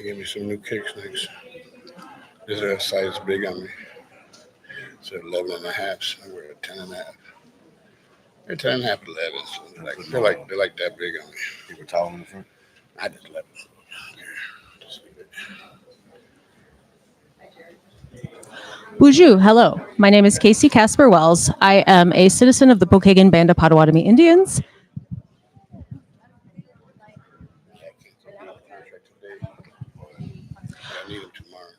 gave me some new kicks next. This is a size big on me. It's 11 and a half. So I wear a 10 and a half. They're 10 and a half, 11. So they're like that big on me. You were tall in the front. I just let them. Just leave it. Bonjour, hello. My name is Casey Casper Wells. I am a citizen of the Pokagon Band of Potawatomi Indians. I can't complete the contract today. I need them tomorrow.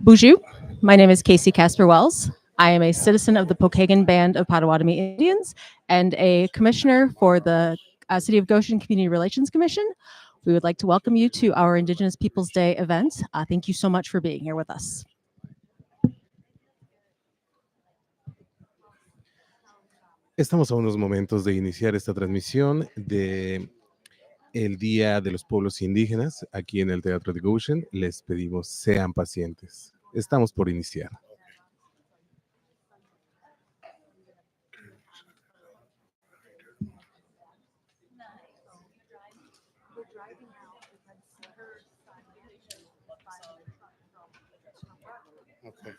Bonjour, my name is Casey Casper Wells. I am a citizen of the Pokagon Band of Potawatomi Indians and a commissioner for the City of Goshen Community Relations Commission. We would like to welcome you to our Indigenous Peoples Day event. Thank you so much for being here with us. Estamos a unos momentos de iniciar esta transmisión de el Día de los Pueblos Indígenas aquí en el Teatro de Goshen. Les pedimos sean pacientes. Estamos por iniciar. Okay.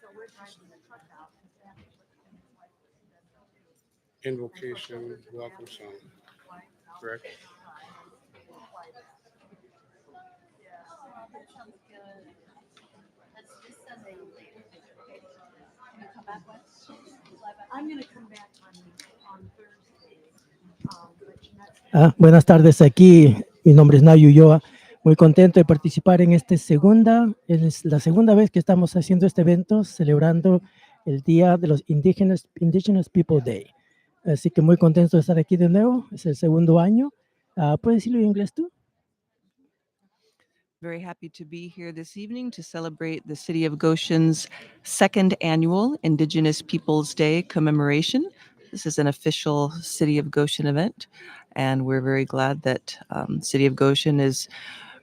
Invocation, welcome song. Correct? I'm going to come back on Thursday. Buenas tardes, aquí mi nombre es Nayu Ulloa. Muy contento de participar en es la segunda vez que estamos haciendo este evento celebrando el Día de los Indigenous People Day. Así que muy contento de estar aquí de nuevo, es el segundo año. ¿Puedes decirlo en inglés tú? Very happy to be here this evening to celebrate the City of Goshen's second annual Indigenous Peoples Day commemoration. This is an official City of Goshen event, and we're very glad that City of Goshen is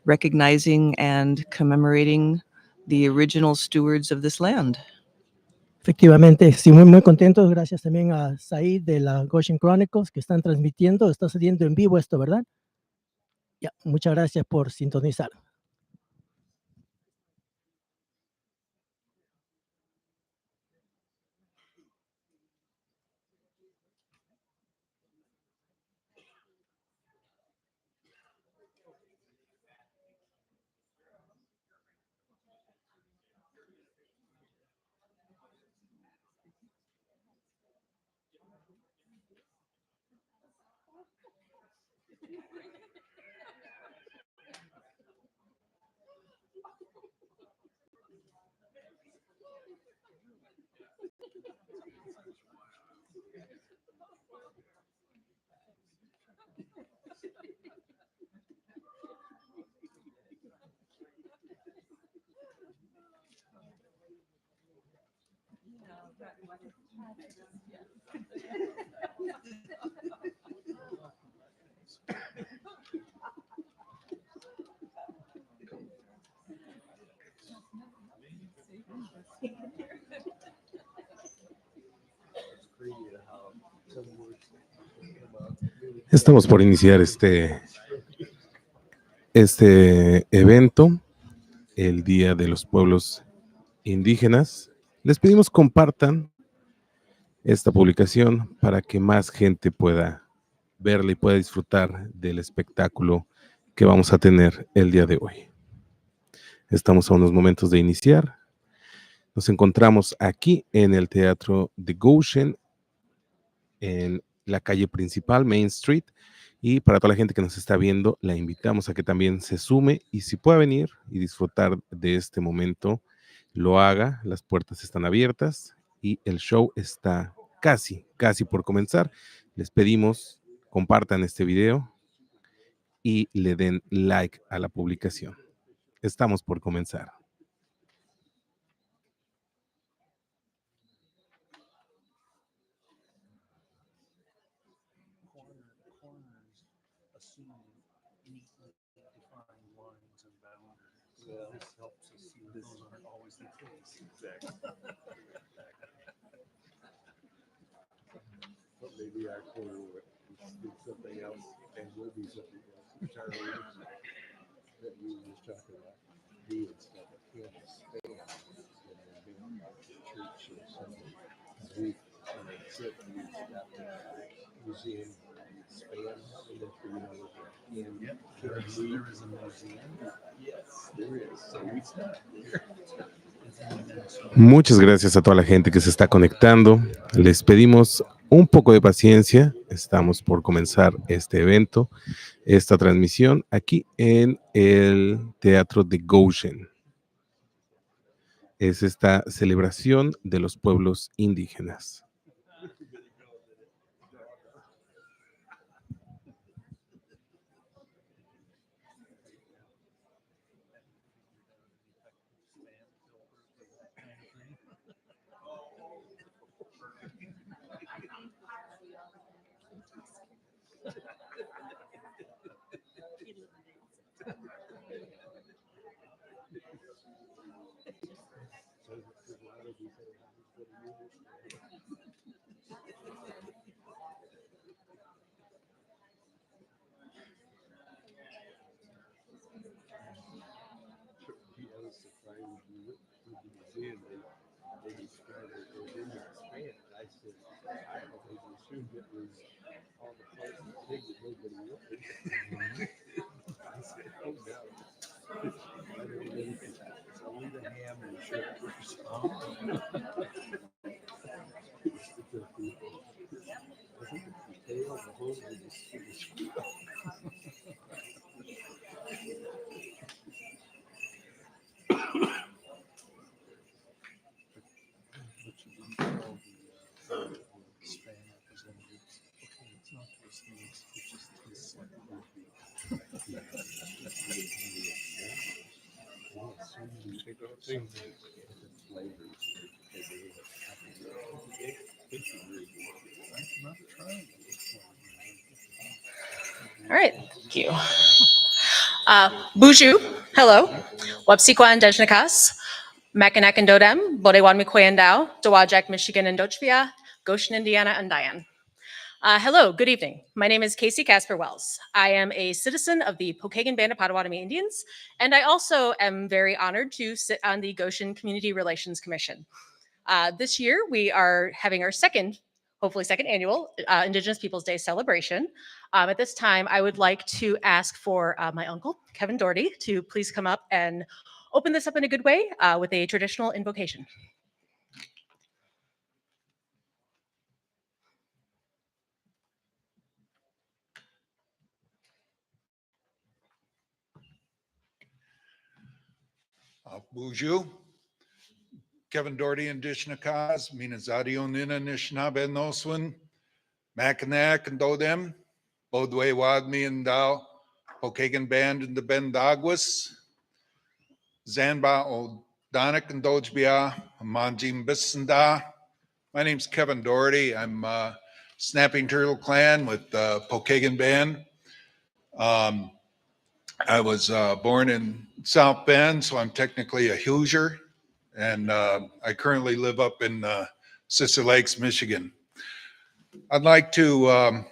recognizing and commemorating the original stewards of this land. Efectivamente, sí, muy contentos. Gracias también a Said de la Goshen Chronicles que están transmitiendo, está sucediendo en vivo esto, ¿verdad? Ya, muchas gracias por sintonizar. Estamos por iniciar este evento, el Día de los Pueblos Indígenas. Les pedimos compartan esta publicación para que más gente pueda verla y pueda disfrutar del espectáculo que vamos a tener el día de hoy. Estamos a unos momentos de iniciar. Nos encontramos aquí en el Teatro de Goshen, en la calle principal, Main Street, y para toda la gente que nos está viendo, la invitamos a que también se sume y si puede venir y disfrutar de este momento, lo haga. Las puertas están abiertas y el show está casi por comenzar. Les pedimos compartan este video y le den like a la publicación. Estamos por comenzar. Maybe our corner will be something else and will be something else entirely that we were just talking about. Muchas gracias a toda la gente que se está conectando. Les pedimos un poco de paciencia. Estamos por comenzar este evento, esta transmisión aquí en el Teatro de Goshen. Es esta celebración de los pueblos indígenas. All right, thank you. Buju, hello. Wapsikwa and Dejnakas, Mackinac and Dodem, Bodewan Mikoyandao, Dowajak, Michigan and Dochbia, Goshen, Indiana, and Diane. Hello, good evening. My name is Casey Casper Wells. I am a citizen of the Pokagon Band of Potawatomi Indians, and I also am very honored to sit on the Goshen Community Relations Commission. This year, we are having our hopefully second annual Indigenous Peoples Day celebration. At this time, I would like to ask for my uncle, Kevin Doherty, to please come up and open this up in a good way with a traditional invocation. Buju, Kevin Doherty and Dishnakaz, Minazadio Nina Nishnabe Noswin, Mackinac and Dodem, Bodwe Wagmi and Dow, Pokagon Band and the Bendagwas, Zanba O'Donick and Dojbia, Manjim Bissenda. My name's Kevin Doherty. I'm Snapping Turtle Clan with Pokagon Band. I was born in South Bend, so I'm technically a Hoosier, and I currently live up in Sister Lakes, Michigan. I'd like to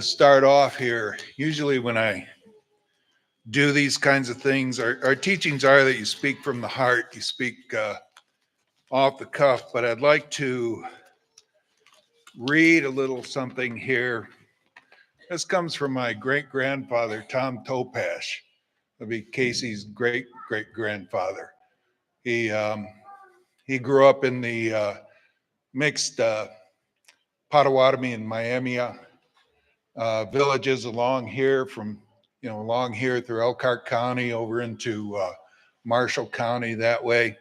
start off here. Usually when I do these kinds of things, our teachings are that you speak from the heart, you speak off the cuff, but I'd like to read a little something here. This comes from my great-grandfather, Tom Topash. That'd be Casey's great-great-grandfather. He grew up in the mixed Potawatomi and Miami villages along here through Elkhart County over into Marshall County that way.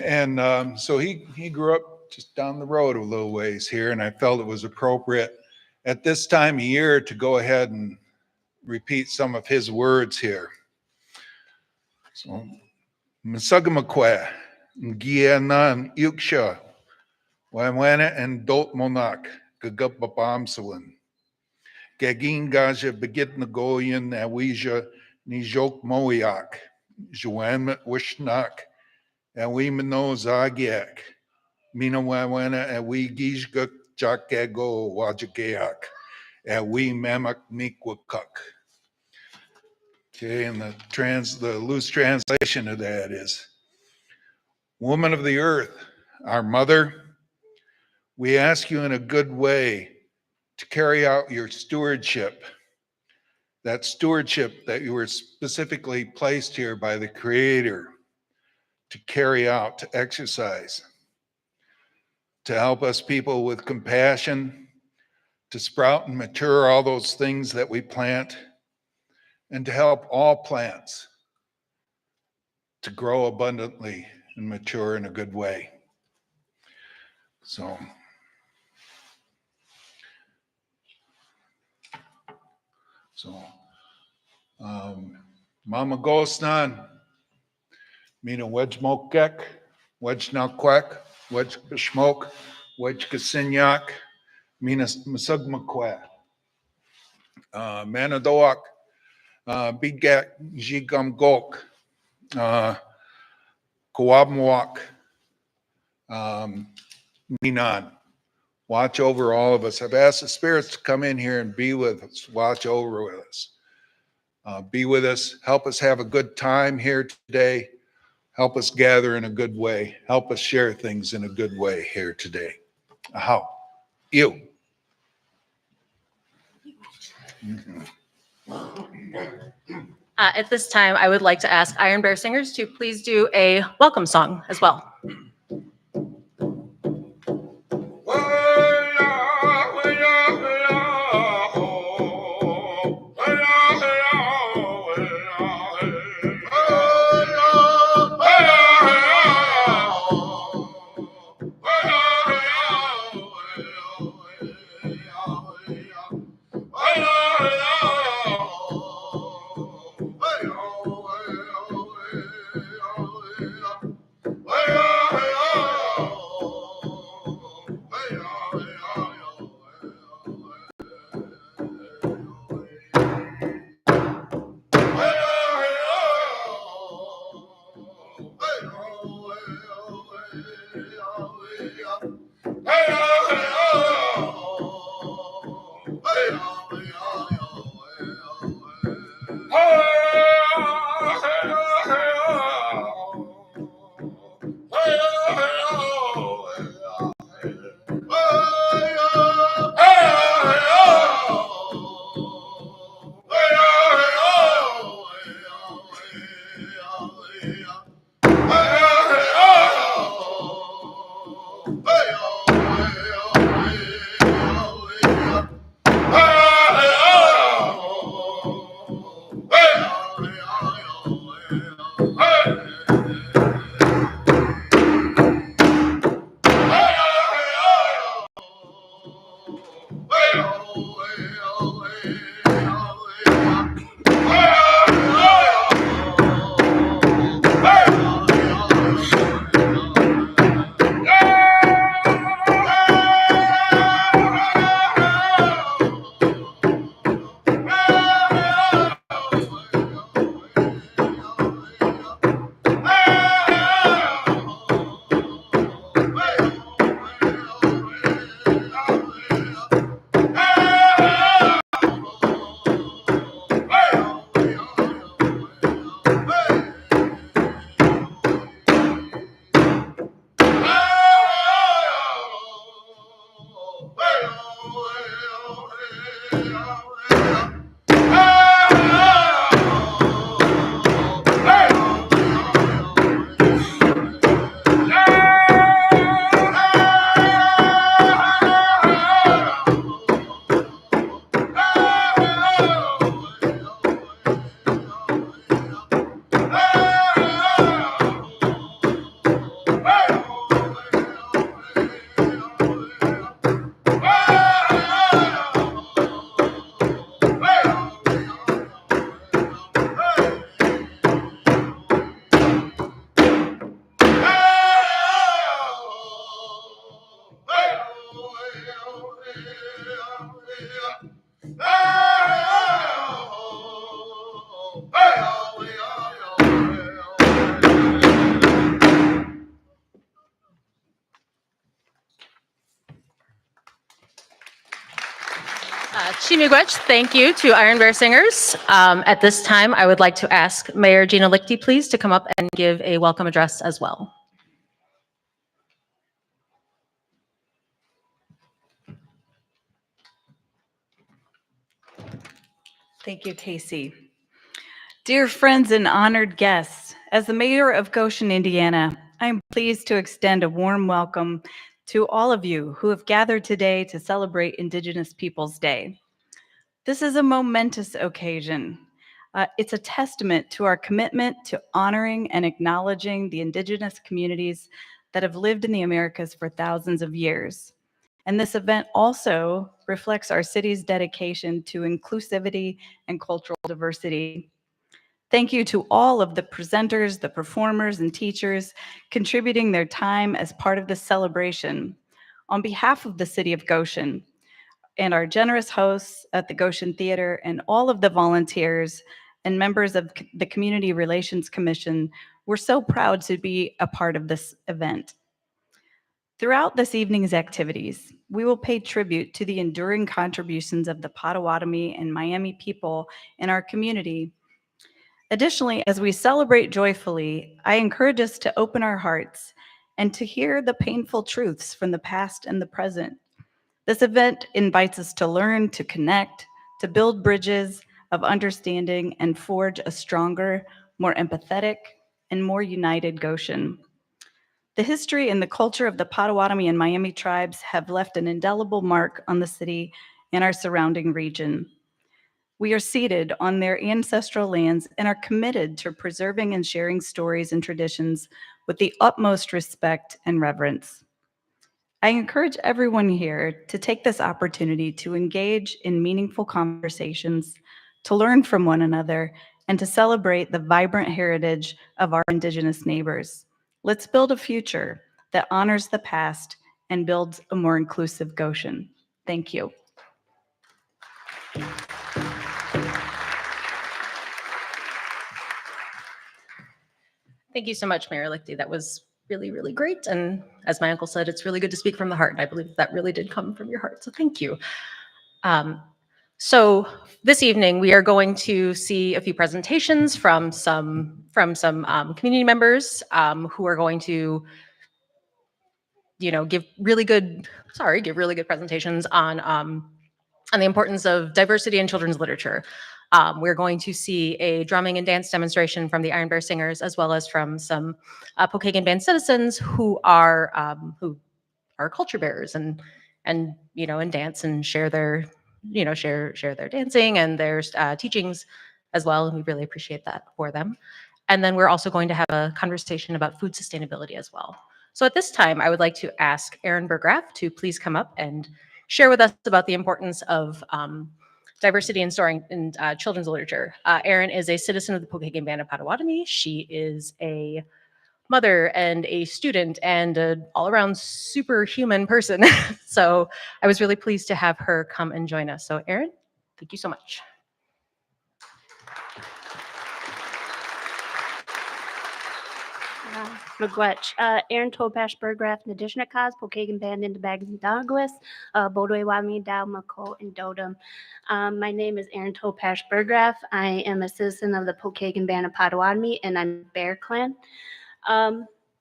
And so he grew up just down the road a little ways here, and I felt it was appropriate at this time of year to go ahead and repeat some of his words here. So, Msagamakwe, Ngianan Yuksha, Wamwana and Dot Monak, Gagababamsalin. Gagin Gaja Begit Nagoyan, Awija, Nijok Moyak, Joanmet Wishnak, Awimano Zagiak, Mina Wawana, Awi Gijguk Jakago Wajagayak, Awi Mamak Mikwakuk. Okay, and the loose translation of that is, Woman of the earth, our mother, We ask you in a good way to carry out your stewardship, that stewardship that you were specifically placed here by the Creator to carry out, to exercise, to help us people with compassion, to sprout and mature all those things that we plant, and to help all plants to grow abundantly and mature in a good way. So, Mama Goshen, Mina Wedgmokek, Wedgnakwek, Wedgkashmok, Wedgkasinyak, Mina Masugmakwe, Manadoak, Bigak Jigam Kawabmwak, Minan. Watch over all of us. I've asked the spirits to come in here and be with us, watch over with us. Be with us, help us have a good time here today. Help us gather in a good way. Help us share things in a good way here today. How? You. At this time, I would like to ask Iron Bear Singers to please do a welcome song as well. Chimigwech, thank you to Iron Bear Singers. At this time, I would like to ask Mayor Gina Lichty, please, to come up and give a welcome address as well. Thank you, Casey. Dear friends and honored guests, as the mayor of Goshen, Indiana, I am pleased to extend a warm welcome to all of you who have gathered today to celebrate Indigenous Peoples Day. This is a momentous occasion. It's a testament to our commitment to honoring and acknowledging the Indigenous communities that have lived in the Americas for thousands of years. And this event also reflects our city's dedication to inclusivity and cultural diversity. Thank you to all of the presenters, the performers, and teachers contributing their time as part of this celebration. On behalf of the City of Goshen and our generous hosts at the Goshen Theater and all of the volunteers and members of the Community Relations Commission, we're so proud to be a part of this event. Throughout this evening's activities, we will pay tribute to the enduring contributions of the Potawatomi and Miami people in our community. Additionally, as we celebrate joyfully, I encourage us to open our hearts and to hear the painful truths from the past and the present. This event invites us to learn, to connect, to build bridges of understanding and forge a stronger, more empathetic, and more united Goshen. The history and the culture of the Potawatomi and Miami tribes have left an indelible mark on the city and our surrounding region. We are seated on their ancestral lands and are committed to preserving and sharing stories and traditions with the utmost respect and reverence. I encourage everyone here to take this opportunity to engage in meaningful conversations, to learn from one another, and to celebrate the vibrant heritage of our Indigenous neighbors. Let's build a future that honors the past and builds a more inclusive Goshen. Thank you. Thank you so much, Mayor Lichty. That was really, really great. And as my uncle said, it's really good to speak from the heart. And I believe that really did come from your heart. So thank you. So this evening, we are going to see a few presentations from some community members who are going to, give really good presentations on the importance of diversity in children's literature. We're going to see a drumming and dance demonstration from the Iron Bear Singers, as well as from some Pokagon Band citizens who are culture bearers and dance and share their share their dancing and their teachings as well. And we really appreciate that for them. And then we're also going to have a conversation about food sustainability as well. So at this time, I would like to ask Aaron Burgraff to please come up and share with us about the importance of diversity in storing in children's literature. Erin is a citizen of the Pokagon Band of Potawatomi. She is a mother and a student and an all-around superhuman person. So I was really pleased to have her come and join us. So Erin, thank you so much. Miigwech, Aaron Topash Burgraff, Nadishnakas, Pokagon Band in the Bags and Douglas, Bodway Wami, Dow, Mako, and Dodum. My name is Aaron Topash Burgraff. I am a citizen of the Pokagon Band of Potawatomi, and I'm Bear Clan.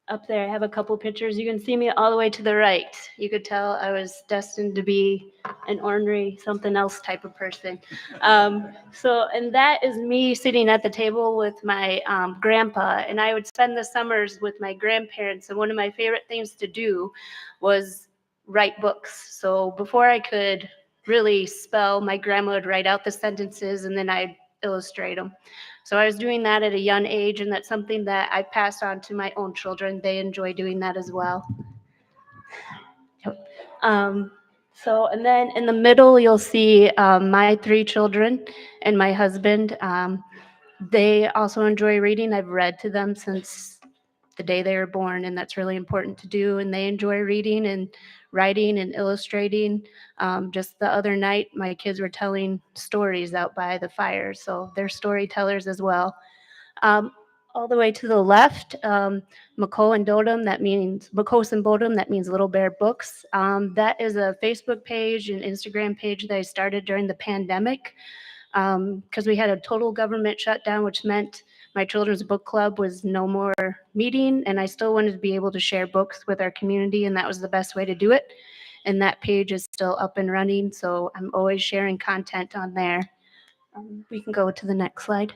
Up there, I have a couple pictures. You can see me all the way to the right. You could tell I was destined to be an ornery, something else type of person. And that is me sitting at the table with my grandpa, and I would spend the summers with my grandparents. And one of my favorite things to do was write books. So before I could really spell, my grandma would write out the sentences, and then I'd illustrate them. So I was doing that at a young age, and that's something that I passed on to my own children. They enjoy doing that as well. And then in the middle, you'll see my 3 children and my husband. They also enjoy reading. I've read to them since the day they were born, and that's really important to do. And they enjoy reading and writing and illustrating. Just the other night, my kids were telling stories out by the fire, so they're storytellers as well. All the way to the left, Mako and Dodum, that means Makos and Bodum, that means Little Bear Books. That is a Facebook page and Instagram page that I started during the pandemic because we had a total government shutdown, which meant my children's book club was no more meeting, and I still wanted to be able to share books with our community, and that was the best way to do it. And that page is still up and running, so I'm always sharing content on there. We can go to the next slide.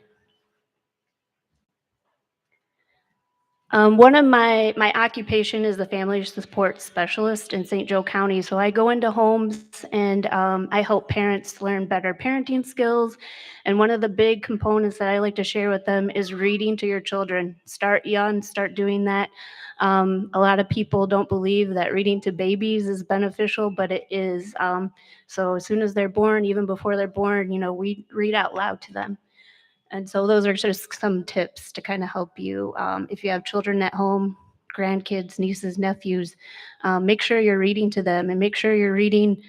One of my occupation is the family support specialist in St. Joe County. So I go into homes and I help parents learn better parenting skills. And one of the big components that I like to share with them is reading to your children. Start young, start doing that. A lot of people don't believe that reading to babies is beneficial, but it is. So as soon as they're born, even before they're born, we read out loud to them. And so those are just some tips to kind of help you. If you have children at home, grandkids, nieces, nephews, make sure you're reading to them and make sure you're reading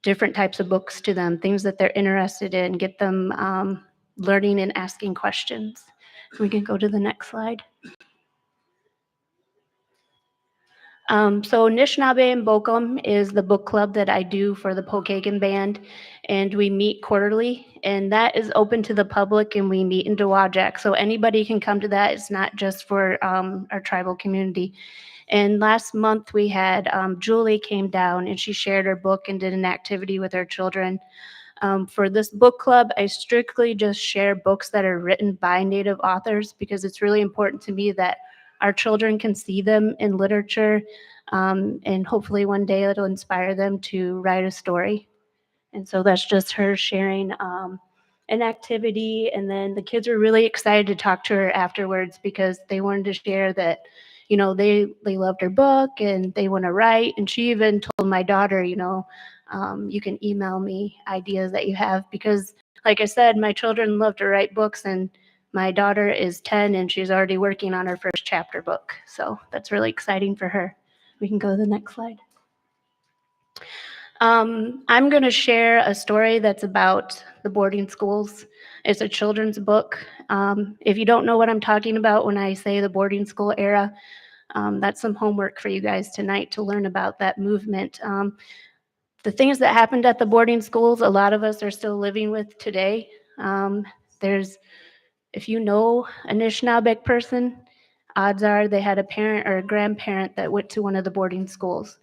different types of books to them, things that they're interested in, get them learning and asking questions. We can go to the next slide. So Anishinaabe and Bokum is the book club that I do for the Pokagon Band, and we meet quarterly, and that is open to the public, and we meet in Dowagiac, so anybody can come to that. It's not just for our tribal community. And last month we had Julie came down, and she shared her book and did an activity with her children. For this book club, I strictly just share books that are written by Native authors because it's really important to me that our children can see them in literature, and hopefully one day it'll inspire them to write a story. And so that's just her sharing an activity. And then the kids were really excited to talk to her afterwards because they wanted to share that, they loved her book and they want to write. And she even told my daughter, you can email me ideas that you have because, like I said, my children love to write books, and my daughter is 10 and she's already working on her first chapter book. So that's really exciting for her. We can go to the next slide. I'm going to share a story that's about the boarding schools. It's a children's book. If you don't know what I'm talking about when I say the boarding school era, that's some homework for you guys tonight to learn about that movement. The things that happened at the boarding schools, a lot of us are still living with today. If you know a Anishinaabe person, odds are they had a parent or a grandparent that went to one of the boarding schools.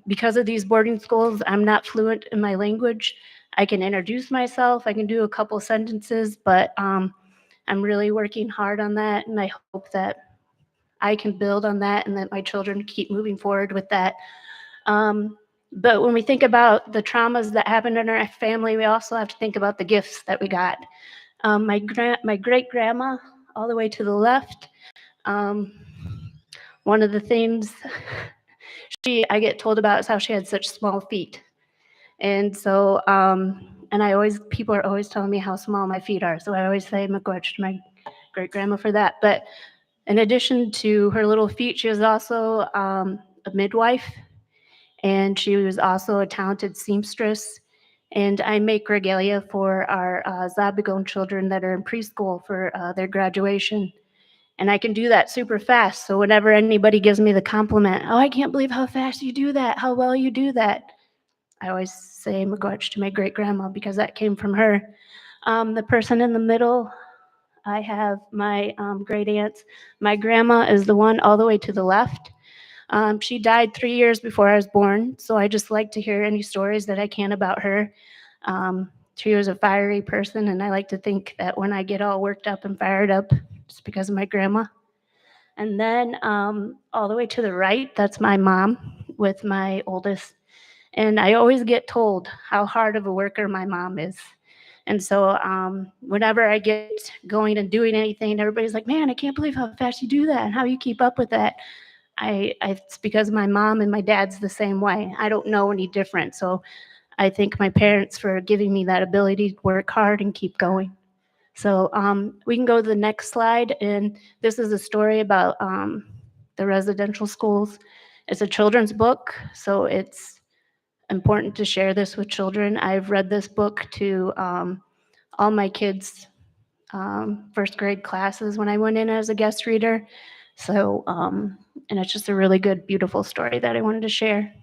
Because of these boarding schools, I'm not fluent in my language. I can introduce myself, I can do a couple sentences, but I'm really working hard on that, and I hope that I can build on that and that my children keep moving forward with that. But when we think about the traumas that happened in our family, we also have to think about the gifts that we got. My great-grandma, all the way to the left, one of the things I get told about is how she had such small feet. And so, people are always telling me how small my feet are. So I always say "Miigwech" to my great-grandma for that. But in addition to her little feet, she was also a midwife, and she was also a talented seamstress. And I make regalia for our Zabigon children that are in preschool for their graduation. And I can do that super fast. So whenever anybody gives me the compliment, "Oh, I can't believe how fast you do that, how well you do that," I always say "Miigwech" to my great-grandma because that came from her. The person in the middle, I have my great aunts. My grandma is the one all the way to the left. She died 3 years before I was born, so I just like to hear any stories that I can about her. She was a fiery person, and I like to think that when I get all worked up and fired up, it's because of my grandma. And then all the way to the right, that's my mom with my oldest. And I always get told how hard of a worker my mom is. And so whenever I get going and doing anything, everybody's like, "Man, I can't believe how fast you do that and how you keep up with that." It's because my mom and my dad's the same way. I don't know any different. So I thank my parents for giving me that ability to work hard and keep going. So we can go to the next slide. And this is a story about the residential schools. It's a children's book, so it's important to share this with children. I've read this book to all my kids' first grade classes when I went in as a guest reader. So, and it's just a really good, beautiful story that I wanted to share.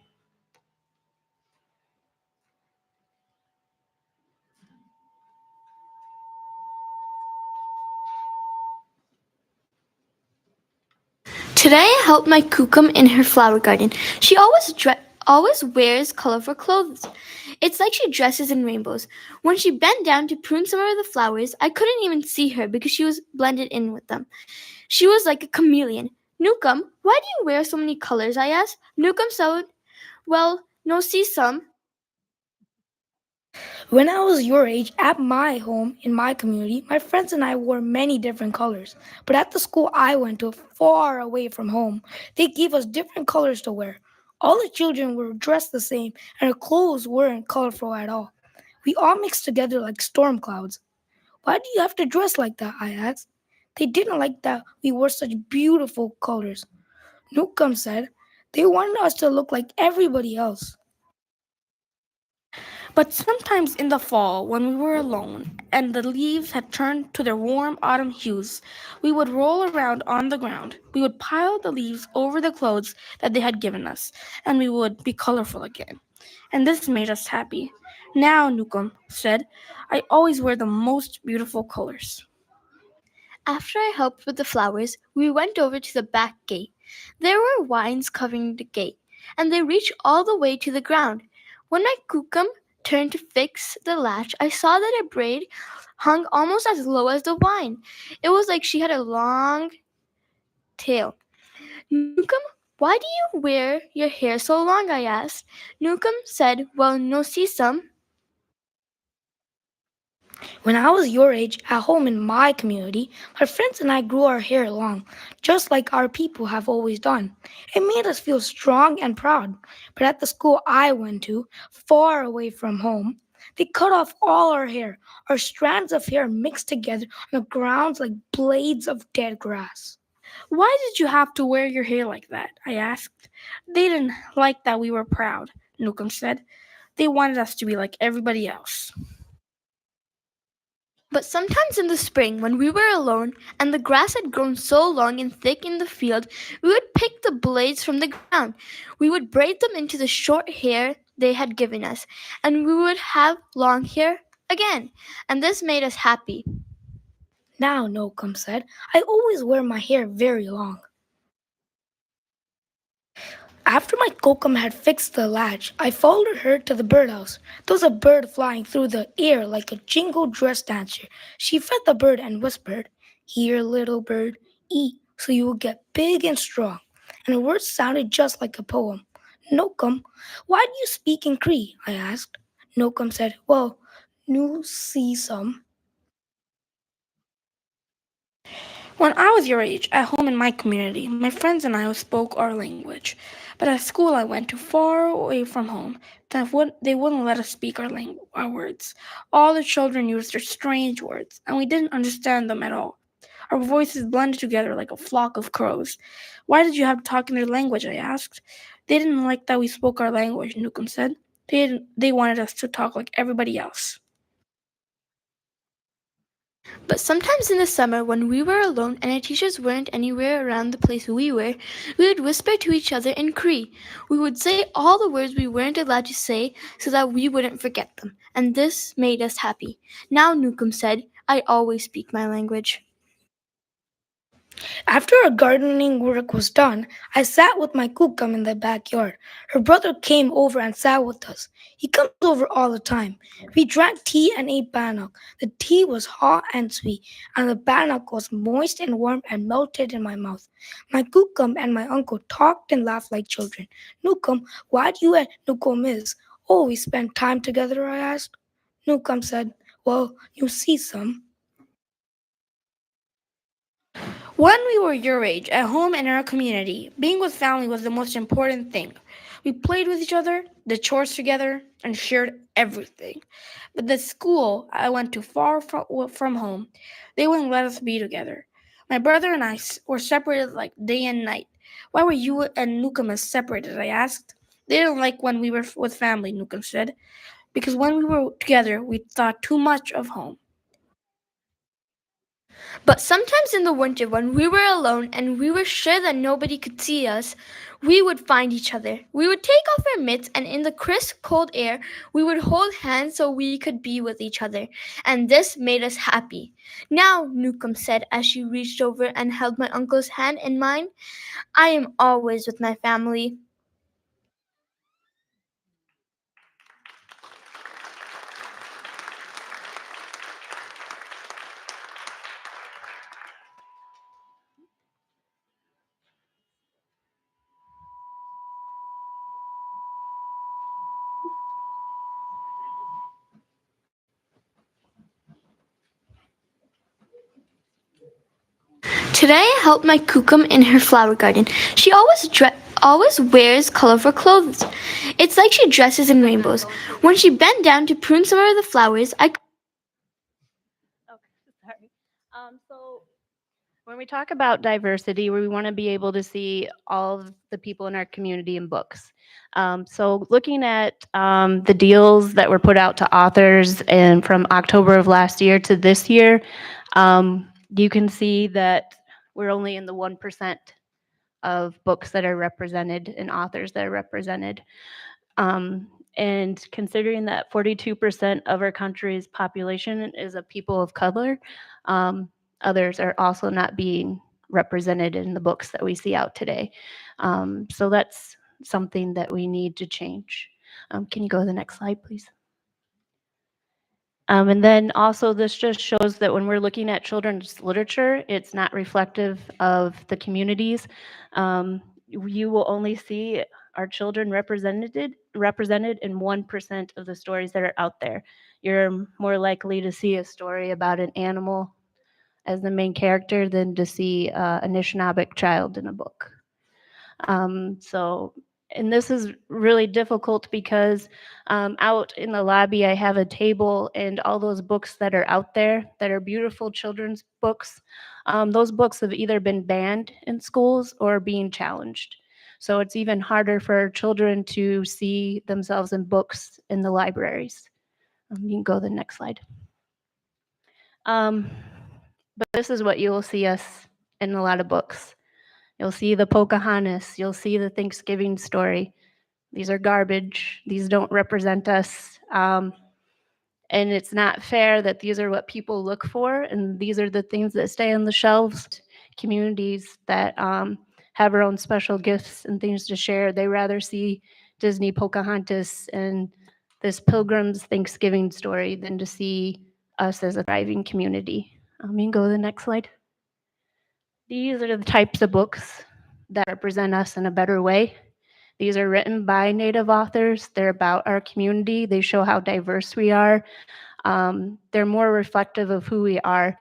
Today I helped my kukum in her flower garden. She always wears colorful clothes. It's like she dresses in rainbows. When she bent down to prune some of the flowers, I couldn't even see her because she was blended in with them. She was like a chameleon. Newcomb, why do you wear so many colors? I asked. Newcomb said, well, no, see some. When I was your age, at my home, in my community, my friends and I wore many different colors. But at the school I went to, far away from home, they gave us different colors to wear. All the children were dressed the same, and our clothes weren't colorful at all. We all mixed together like storm clouds. Why do you have to dress like that? I asked. They didn't like that we wore such beautiful colors. Newcomb said they wanted us to look like everybody else. But sometimes in the fall, when we were alone and the leaves had turned to their warm autumn hues, we would roll around on the ground. We would pile the leaves over the clothes that they had given us, and we would be colorful again. And this made us happy. Now, Newcomb said, I always wear the most beautiful colors. After I helped with the flowers, we went over to the back gate. There were vines covering the gate, and they reached all the way to the ground. When my Kukum turned to fix the latch, I saw that her braid hung almost as low as the vine. It was like she had a long tail. Newcomb, why do you wear your hair so long? I asked. Newcomb said, well, no see some. When I was your age, at home in my community, my friends and I grew our hair long, just like our people have always done. It made us feel strong and proud. But at the school I went to, far away from home, they cut off all our hair. Our strands of hair mixed together on the ground like blades of dead grass. Why did you have to wear your hair like that? I asked. They didn't like that we were proud, Newcomb said. They wanted us to be like everybody else. But sometimes in the spring, when we were alone and the grass had grown so long and thick in the field, we would pick the blades from the ground. We would braid them into the short hair they had given us, and we would have long hair again. And this made us happy. Now, Newcomb said, I always wear my hair very long. After my kokum had fixed the latch, I followed her to the birdhouse. There was a bird flying through the air like a jingle dress dancer. She fed the bird and whispered, here, little bird, eat so you will get big and strong. And the words sounded just like a poem. Newcomb, why do you speak in Cree? I asked. Newcomb said, well, nu see some. When I was your age, at home in my community, my friends and I spoke our language. But at school I went to far away from home. They wouldn't let us speak our words. All the children used their strange words, and we didn't understand them at all. Our voices blended together like a flock of crows. Why did you have to talk in their language? I asked. They didn't like that we spoke our language, Newcomb said. They wanted us to talk like everybody else. But sometimes in the summer, when we were alone and our teachers weren't anywhere around the place we were, we would whisper to each other in Cree. We would say all the words we weren't allowed to say so that we wouldn't forget them, and this made us happy. Now, Newcomb said, I always speak my language. After our gardening work was done, I sat with my kukam in the backyard. Her brother came over and sat with us. He comes over all the time. We drank tea and ate bannock. The tea was hot and sweet, and the bannock was moist and warm and melted in my mouth. My kukam and my uncle talked and laughed like children. Newcomb, why do you and Newcomb is? Oh, we spend time together, I asked. Newcomb said, well, you see some. When we were your age, at home in our community, being with family was the most important thing. We played with each other, did chores together, and shared everything. But the school I went to far from home, they wouldn't let us be together. My brother and I were separated like day and night. Why were you and Newcomb separated? I asked. They didn't like when we were with family, Newcomb said, because when we were together, we thought too much of home. But sometimes in the winter, when we were alone and we were sure that nobody could see us, we would find each other. We would take off our mitts, and in the crisp, cold air, we would hold hands so we could be with each other. And this made us happy. Now, Newcomb said as she reached over and held my uncle's hand in mine, I am always with my family. Today I helped my kukum in her flower garden. She always wears colorful clothes. It's like she dresses in rainbows. When she bent down to prune some of the flowers, So when we talk about diversity, we want to be able to see all of the people in our community in books. So looking at the deals that were put out to authors and from October of last year to this year, you can see that we're only in the 1% of books that are represented and authors that are represented. And considering that 42% of our country's population is a people of color, others are also not being represented in the books that we see out today. So that's something that we need to change. Can you go to the next slide, please? And then also this just shows that when we're looking at children's literature, it's not reflective of the communities. You will only see our children represented in 1% of the stories that are out there. You're more likely to see a story about an animal as the main character than to see a Anishinaabeg child in a book. And this is really difficult because out in the lobby, I have a table and all those books that are out there that are beautiful children's books. Those books have either been banned in schools or being challenged. So it's even harder for children to see themselves in books in the libraries. You can go to the next slide. But this is what you will see us in a lot of books. You'll see the Pocahontas, you'll see the Thanksgiving story. These are garbage. These don't represent us. And it's not fair that these are what people look for, and these are the things that stay on the shelves. Communities that have our own special gifts and things to share, they rather see Disney Pocahontas and this Pilgrim's Thanksgiving story than to see us as a thriving community. You can go to the next slide. These are the types of books that represent us in a better way. These are written by Native authors. They're about our community. They show how diverse we are. They're more reflective of who we are.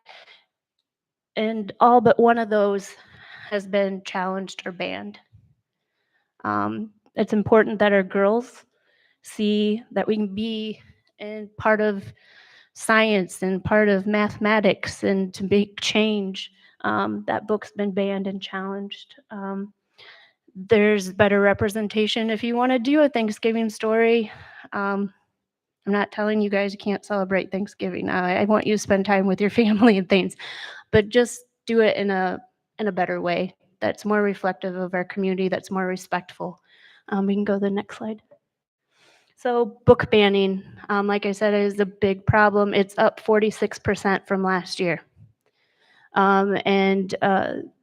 And all but one of those has been challenged or banned. It's important that our girls see that we can be in part of science and part of mathematics and to make change. That book's been banned and challenged. There's better representation. If you want to do a Thanksgiving story, I'm not telling you guys you can't celebrate Thanksgiving. I want you to spend time with your family and things, but just do it in a better way that's more reflective of our community, that's more respectful. We can go to the next slide. So book banning, like I said, is a big problem. It's up 46% from last year. And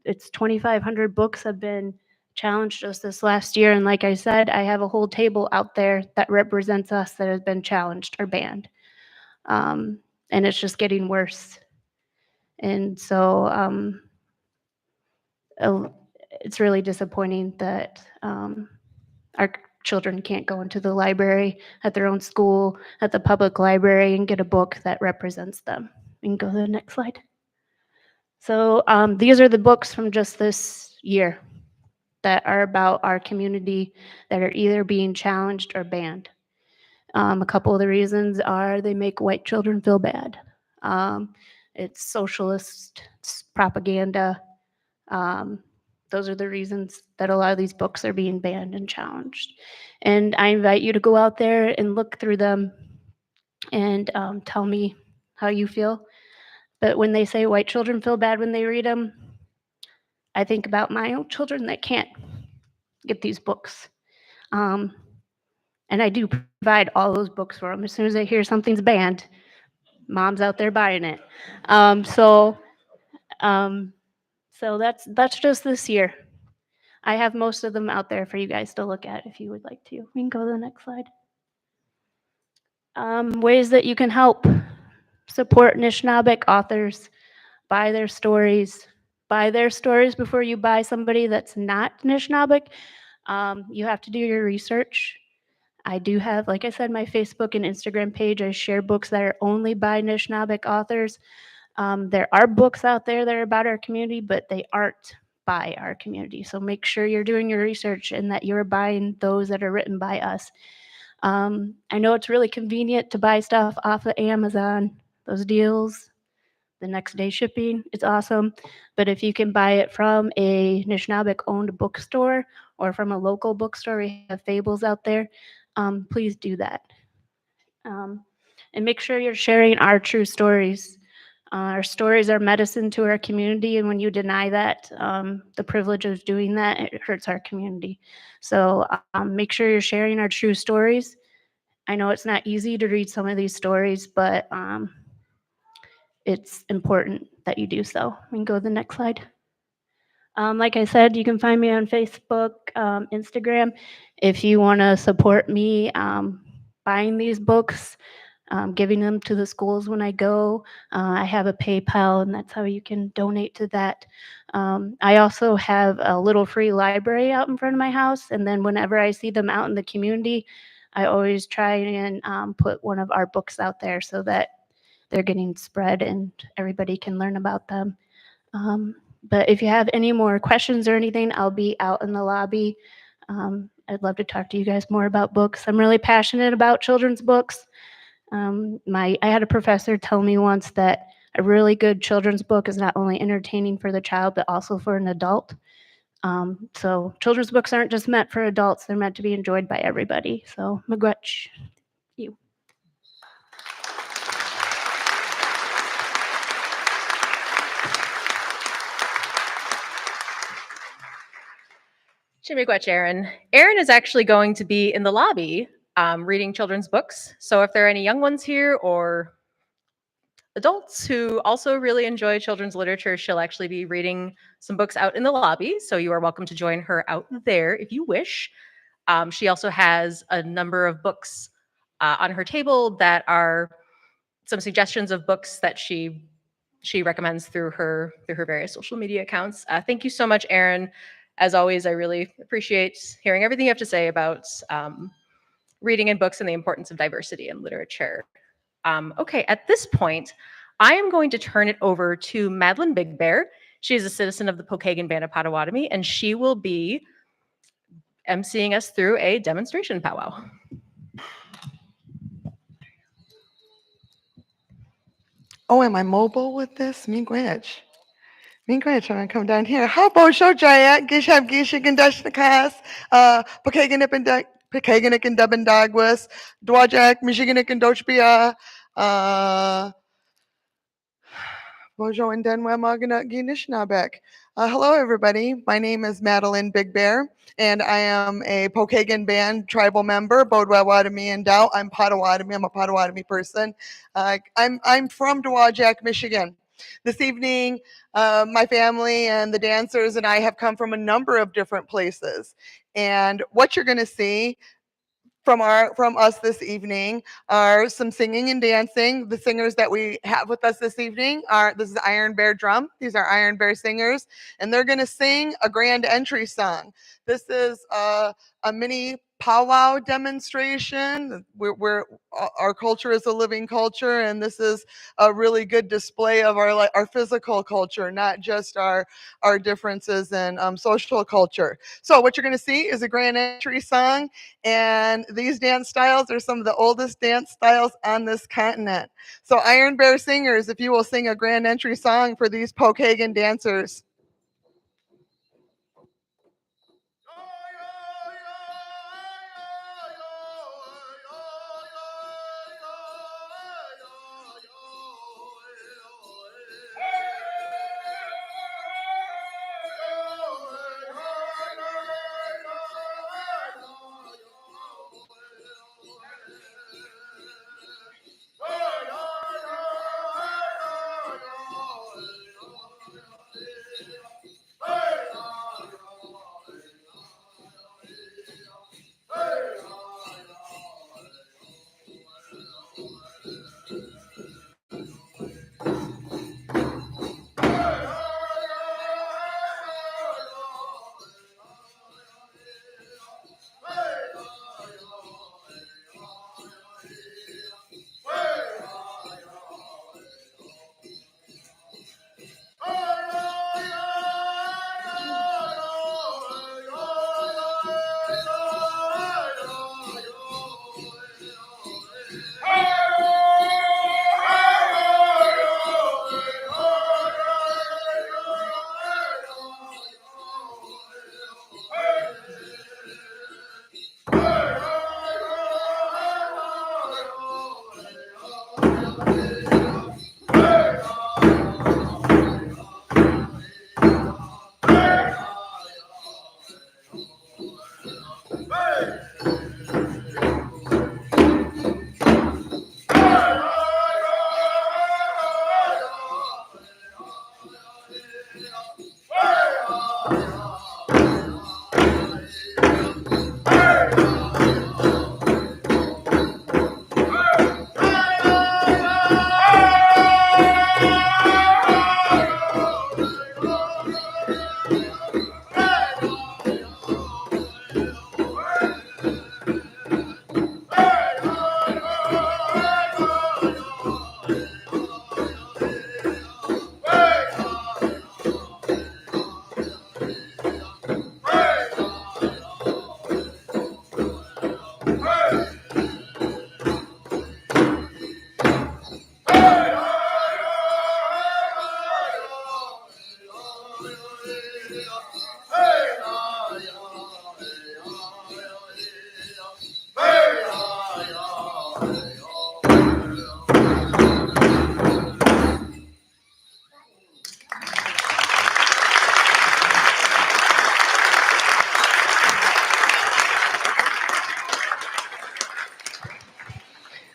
it's 2,500 books have been challenged just this last year. And like I said, I have a whole table out there that represents us that has been challenged or banned. And it's just getting worse. And so it's really disappointing that our children can't go into the library at their own school, at the public library, and get a book that represents them. We can go to the next slide. So these are the books from just this year that are about our community that are either being challenged or banned. A couple of the reasons are they make white children feel bad. It's socialist, it's propaganda. Those are the reasons that a lot of these books are being banned and challenged. And I invite you to go out there and look through them and tell me how you feel. But when they say white children feel bad when they read them, I think about my own children that can't get these books. And I do provide all those books for them. As soon as I hear something's banned, mom's out there buying it. So that's just this year. I have most of them out there for you guys to look at if you would like to. We can go to the next slide. Ways that you can help support Anishinaabeg authors. Buy their stories. Buy their stories before you buy somebody that's not Anishinaabeg. You have to do your research. I do have, like I said, my Facebook and Instagram page. I share books that are only by Anishinaabeg authors. There are books out there that are about our community, but they aren't by our community. So make sure you're doing your research and that you're buying those that are written by us. I know it's really convenient to buy stuff off of Amazon, those deals, the next day shipping, it's awesome. But if you can buy it from a Nishnabek owned bookstore or from a local bookstore, we have Fables out there, please do that. And make sure you're sharing our true stories. Our stories are medicine to our community, and when you deny that, the privilege of doing that, it hurts our community. So make sure you're sharing our true stories. I know it's not easy to read some of these stories, but it's important that you do so. We can go to the next slide. Like I said, you can find me on Facebook, Instagram. If you want to support me buying these books, giving them to the schools when I go, I have a PayPal, and that's how you can donate to that. I also have a little free library out in front of my house, and then whenever I see them out in the community, I always try and put one of our books out there so that they're getting spread and everybody can learn about them. But if you have any more questions or anything, I'll be out in the lobby. I'd love to talk to you guys more about books. I'm really passionate about children's books. I had a professor tell me once that a really good children's book is not only entertaining for the child, but also for an adult. So children's books aren't just meant for adults, they're meant to be enjoyed by everybody. So miigwech. You. Miigwech, Aaron. Aaron is actually going to be in the lobby reading children's books. So if there are any young ones here or adults who also really enjoy children's literature, she'll actually be reading some books out in the lobby. So you are welcome to join her out there if you wish. She also has a number of books on her table that are some suggestions of books that she recommends through her various social media accounts. Thank you so much, Aaron. As always, I really appreciate hearing everything you have to say about reading and books and the importance of diversity in literature. Okay, at this point, I am going to turn it over to Madeline Big Bear. She is a citizen of the Pokagon Band of Potawatomi, and she will be emceeing us through a demonstration powwow. Oh, am I mobile with this? Miigwech. Miigwech, I'm gonna come down here. How about show Jayat, Gishab Gishik and Dashnakas, Pokaganik and Dubandagwas, Dwajak, Michiganik and Dochbia, Bojo and Denwa Maganut Ginishnabek. Hello, everybody. My name is Madeline Big Bear, and I am a Pokagon Band tribal member, Bodwawadami and Dow. I'm Potawatomi. I'm a Potawatomi person. I'm from Dwajak, Michigan. This evening, my family and the dancers and I have come from a number of different places. And what you're going to see from us this evening are some singing and dancing. The singers that we have with us this evening this is Iron Bear Drum. These are Iron Bear singers, and they're going to sing a grand entry song. This is a mini powwow demonstration. Our culture is a living culture, and this is a really good display of our physical culture, not just our differences in social culture. So what you're going to see is a grand entry song, and these dance styles are some of the oldest dance styles on this continent. So Iron Bear singers, if you will sing a grand entry song for these Pokagon dancers.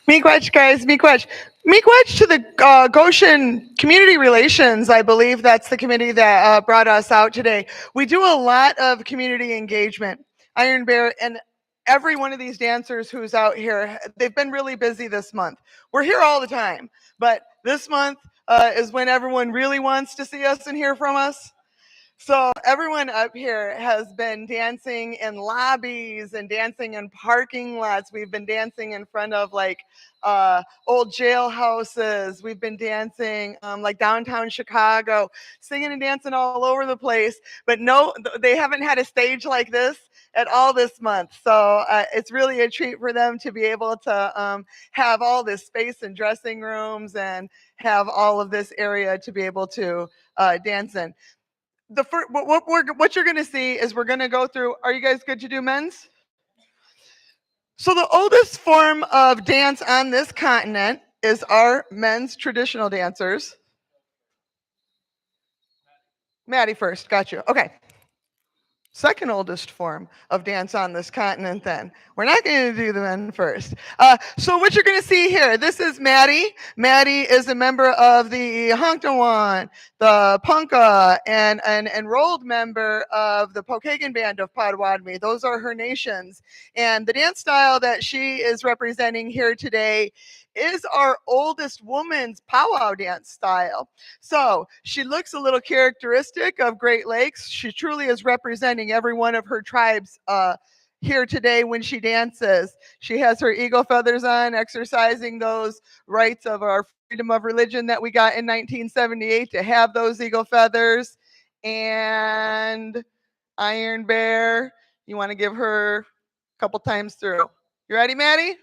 Miigwech, guys, miigwech. Miigwech to the Goshen Community Relations. I believe that's the committee that brought us out today. We do a lot of community engagement. Iron Bear and every one of these dancers who's out here, they've been really busy this month. We're here all the time, but this month is when everyone really wants to see us and hear from us. So everyone up here has been dancing in lobbies and dancing in parking lots. We've been dancing in front of like old jailhouses. We've been dancing like downtown Chicago, singing and dancing all over the place. But no, they haven't had a stage like this at all this month. So it's really a treat for them to be able to have all this space and dressing rooms and have all of this area to be able to dance in. What you're going to see is we're going to go through. Are you guys good to do men's? So the oldest form of dance on this continent is our men's traditional dancers. Maddie first, got you. Okay. Second oldest form of dance on this continent then. We're not going to do the men first. So what you're going to see here, this is Maddie. Maddie is a member of the Hongtawan, the Punka, and an enrolled member of the Pokagon Band of Potawatomi. Those are her nations. And the dance style that she is representing here today is our oldest woman's powwow dance style. So she looks a little characteristic of Great Lakes. She truly is representing every one of her tribes here today when she dances. She has her eagle feathers on, exercising those rights of our freedom of religion that we got in 1978 to have those eagle feathers. And Iron Bear, you want to give her a couple times through. You ready, Maddie?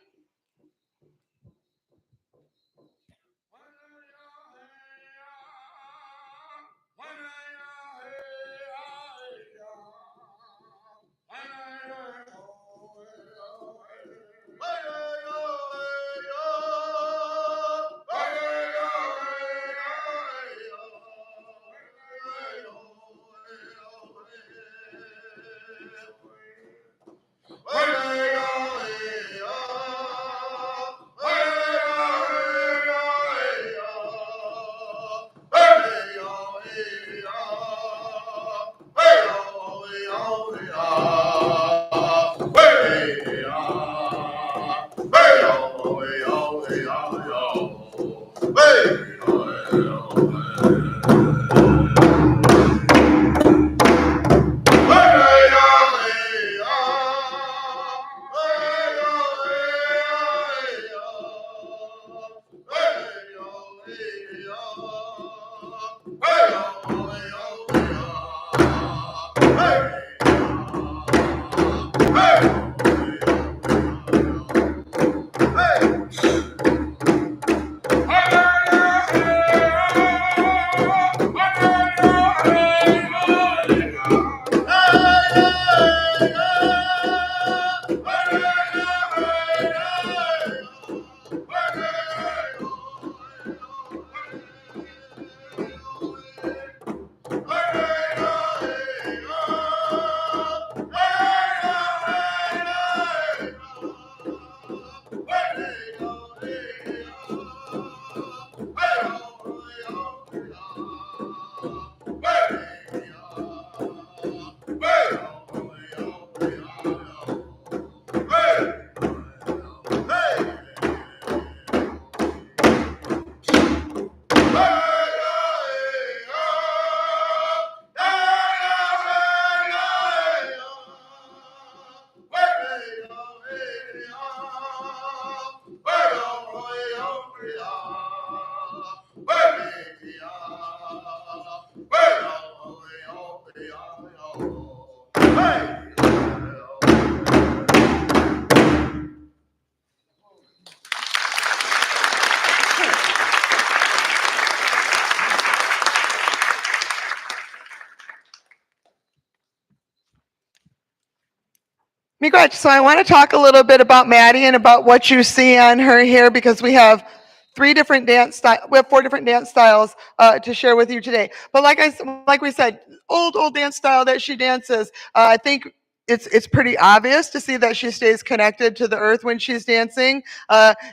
Miigwech, so I want to talk a little bit about Maddie and about what you see on her here because we have four different dance styles to share with you today. But like we said, old dance style that she dances. I think it's pretty obvious to see that she stays connected to the earth when she's dancing.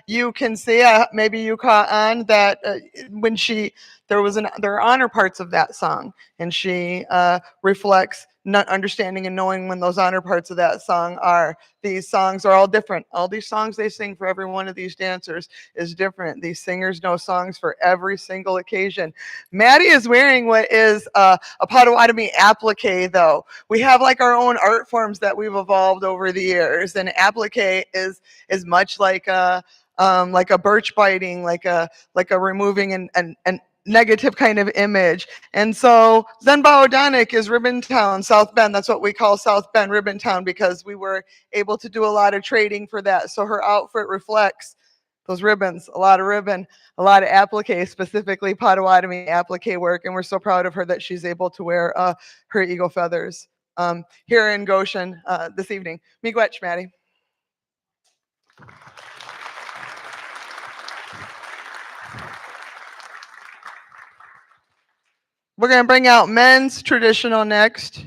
You can see, maybe you caught on that when there are honor parts of that song, and she reflects not understanding and knowing when those honor parts of that song are. These songs are all different. All these songs they sing for every one of these dancers is different. These singers know songs for every single occasion. Maddie is wearing what is a Potawatomi applique, though. We have like our own art forms that we've evolved over the years, and applique is much like a birch biting, like a removing and negative kind of image. And so Zenbaodanik is Ribbon Town, South Bend. That's what we call South Bend Ribbon Town, because we were able to do a lot of trading for that. So her outfit reflects those ribbons, a lot of ribbon, a lot of applique, specifically Potawatomi applique work. And we're so proud of her that she's able to wear her eagle feathers here in Goshen this evening. Miigwech, Maddie. We're going to bring out men's traditional next.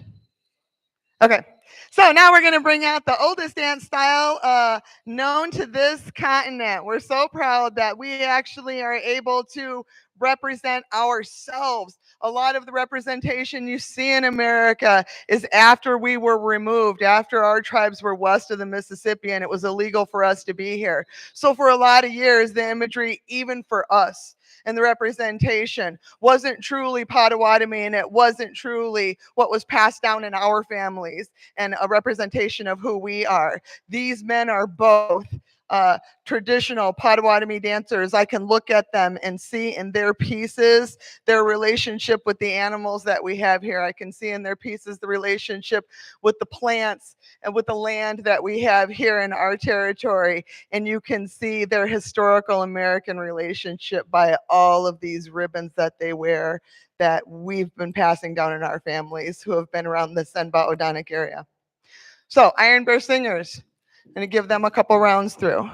Okay, so now we're going to bring out the oldest dance style known to this continent. We're so proud that we actually are able to represent ourselves. A lot of the representation you see in America is after we were removed, after our tribes were west of the Mississippi and it was illegal for us to be here. So for a lot of years, the imagery, even for us, and the representation wasn't truly Potawatomi, and it wasn't truly what was passed down in our families and a representation of who we are. These men are both traditional Potawatomi dancers. I can look at them and see in their pieces their relationship with the animals that we have here. I can see in their pieces the relationship with the plants and with the land that we have here in our territory. And you can see their historical American relationship by all of these ribbons that they wear that we've been passing down in our families who have been around the Zenbaodanik area. So Iron Bear Singers, I'm going to give them a couple rounds through.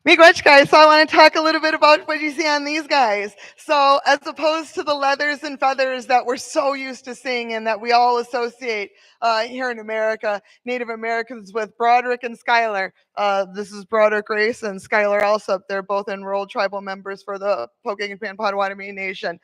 Miigwech, guys. So I want to talk a little bit about what you see on these guys. So as opposed to the leathers and feathers that we're so used to seeing and that we all associate here in America, Native Americans with Broderick and Schuyler. This is Broderick Grace and Schuyler Alsop. They're both enrolled tribal members for the Pokagon Potawatomi Nation.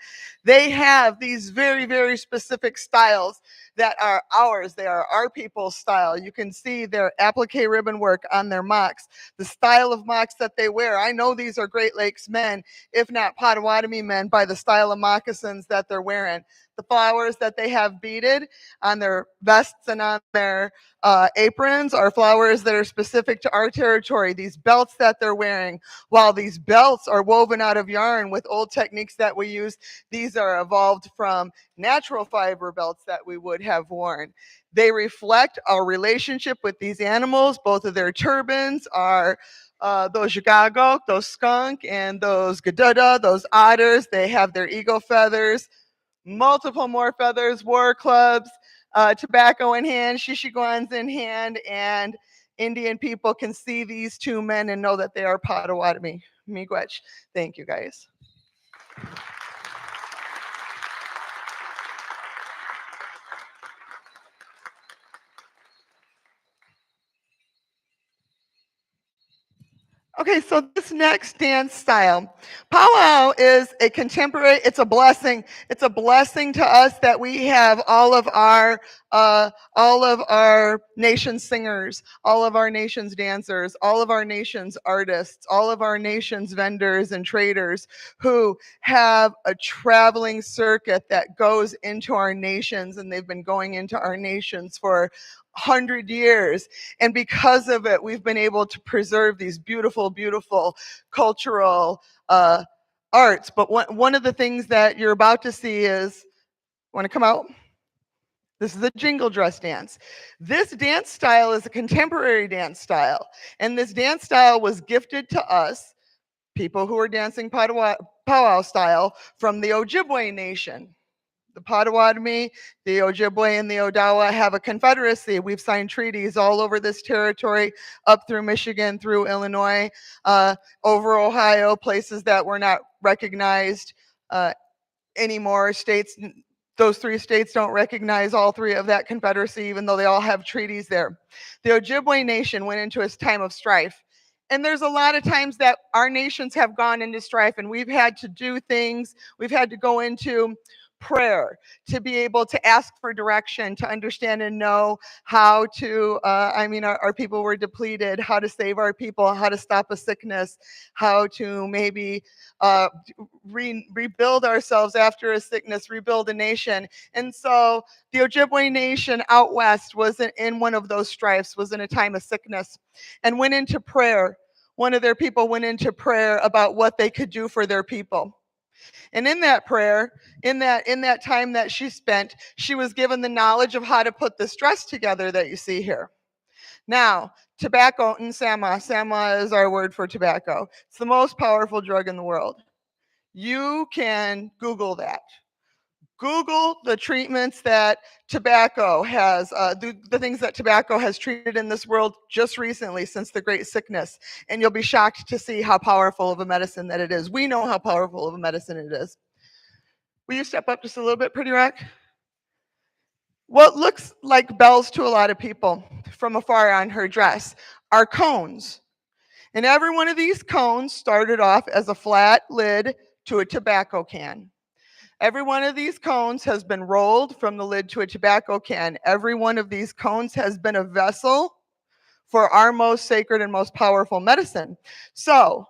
They have these very, very specific styles that are ours. They are our people's style. You can see their applique ribbon work on their mocks, the style of mocks that they wear. I know these are Great Lakes men, if not Potawatomi men. men by the style of moccasins that they're wearing. The flowers that they have beaded on their vests and on their aprons are flowers that are specific to our territory. These belts that they're wearing, while these belts are woven out of yarn with old techniques that we use, these are evolved from natural fiber belts that we would have worn. They reflect our relationship with these animals. Both of their turbans are those yagagok, those skunk, and those gaduda, those otters. They have their eagle feathers, multiple more feathers, war clubs, tobacco in hand, shishiguans in hand, and Indian people can see these two men and know that they are Potawatomi Miigwech. Thank you, guys. Okay, so this next dance style, powwow is a contemporary, it's a blessing. It's a blessing to us that we have all of our nation's singers, all of our nation's dancers, all of our nation's artists, all of our nation's vendors and traders who have a traveling circuit that goes into our nations, and they've been going into our nations for 100 years. And because of it, we've been able to preserve these beautiful, beautiful cultural arts. But one of the things that you're about to see is, want to come out? This is a jingle dress dance. This dance style is a contemporary dance style. And this dance style was gifted to us, people who are dancing powwow style, from the Ojibwe Nation. The Potawatomi, the Ojibwe, and the Odawa have a confederacy. We've signed treaties all over this territory, up through Michigan, through Illinois, over Ohio, places that were not recognized anymore. States, those 3 states don't recognize all 3 of that confederacy, even though they all have treaties there. The Ojibwe Nation went into a time of strife. And there's a lot of times that our nations have gone into strife, and we've had to do things, we've had to go into prayer to be able to ask for direction, to understand and know how to, our people were depleted, how to save our people, how to stop a sickness, how to maybe rebuild ourselves after a sickness, rebuild a nation. And so the Ojibwe Nation out west was in one of those strifes, was in a time of sickness, and went into prayer. One of their people went into prayer about what they could do for their people. And in that prayer, in that time that she spent, she was given the knowledge of how to put this dress together that you see here. Now, tobacco and sama is our word for tobacco. It's the most powerful drug in the world. You can Google that. Google the treatments that tobacco has, the things that tobacco has treated in this world just recently since the Great Sickness, and you'll be shocked to see how powerful of a medicine that it is. We know how powerful of a medicine it is. Will you step up just a little bit, Pretty Rock? What looks like bells to a lot of people from afar on her dress are cones. And every one of these cones started off as a flat lid to a tobacco can. Every one of these cones has been rolled from the lid to a tobacco can. Every one of these cones has been a vessel for our most sacred and most powerful medicine. So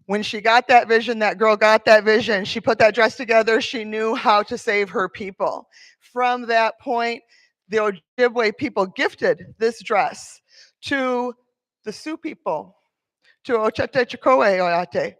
when she got that vision, that girl got that vision, she put that dress together, she knew how to save her people. From that point, the Ojibwe people gifted this dress to the Sioux people, to Ochete Chikoe Oyate,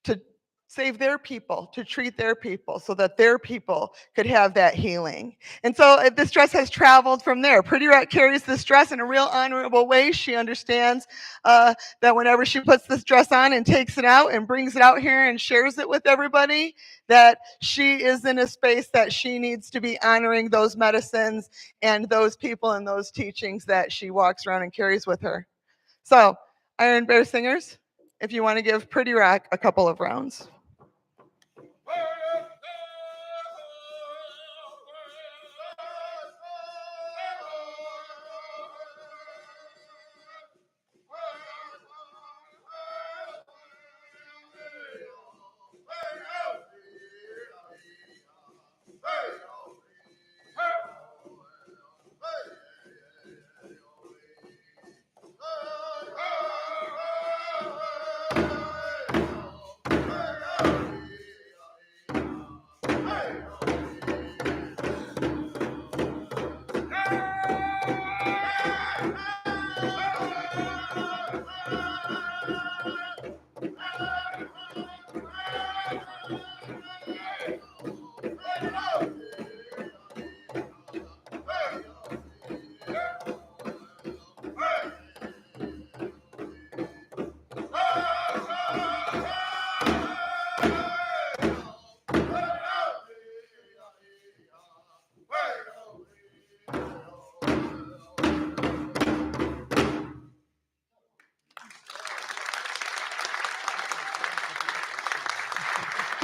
to save their people, to treat their people so that their people could have that healing. And so this dress has traveled from there. Pretty Rat carries this dress in a real honorable way. She understands that whenever she puts this dress on and takes it out and brings it out here and shares it with everybody, that she is in a space that she needs to be honoring those medicines and those people and those teachings that she walks around and carries with her. So, Iron Bear Singers, if you want to give Pretty Rock a couple of rounds.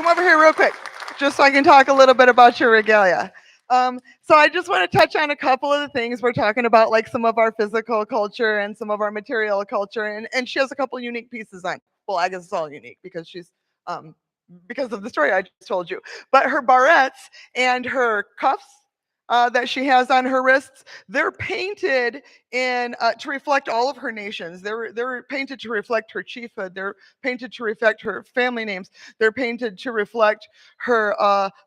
Come over here real quick, just so I can talk a little bit about your regalia. So I just want to touch on a couple of the things we're talking about, like some of our physical culture and some of our material culture, and she has a couple unique pieces on. Well, I guess it's all unique because she's because of the story I just told you. But her barrettes and her cuffs that she has on her wrists, they're painted in to reflect all of her nations. They're painted to reflect her chiefhood. They're painted to reflect her family names. They're painted to reflect her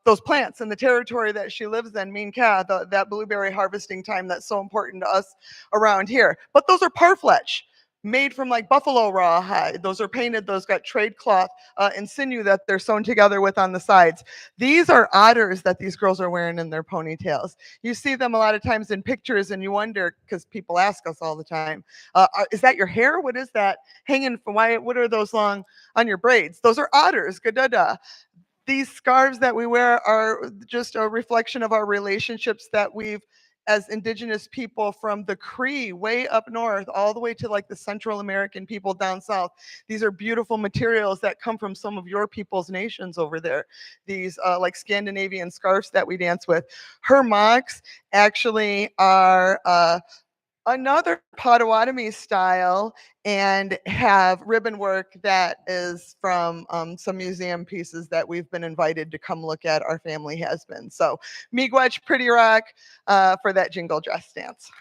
those plants and the territory that she lives in, Minka, that blueberry harvesting time that's so important to us around here. But those are parfleche, made from like buffalo rawhide. Those are painted, those got trade cloth and sinew that they're sewn together with on the sides. These are otters that these girls are wearing in their ponytails. You see them a lot of times in pictures and you wonder, because people ask us all the time, is that your hair? What is that hanging from? Why? What are those long on your braids? Those are otters. Gadada. These scarves that we wear are just a reflection of our relationships that we've as indigenous people from the Cree way up north all the way to like the Central American people down south. These are beautiful materials that come from some of your people's nations over there. These like Scandinavian scarves that we dance with. Her mocks actually are another Potawatomi style and have ribbon work that is from some museum pieces that we've been invited to come look at. Our family has been. So miigwech pretty rock for that jingle dress dance.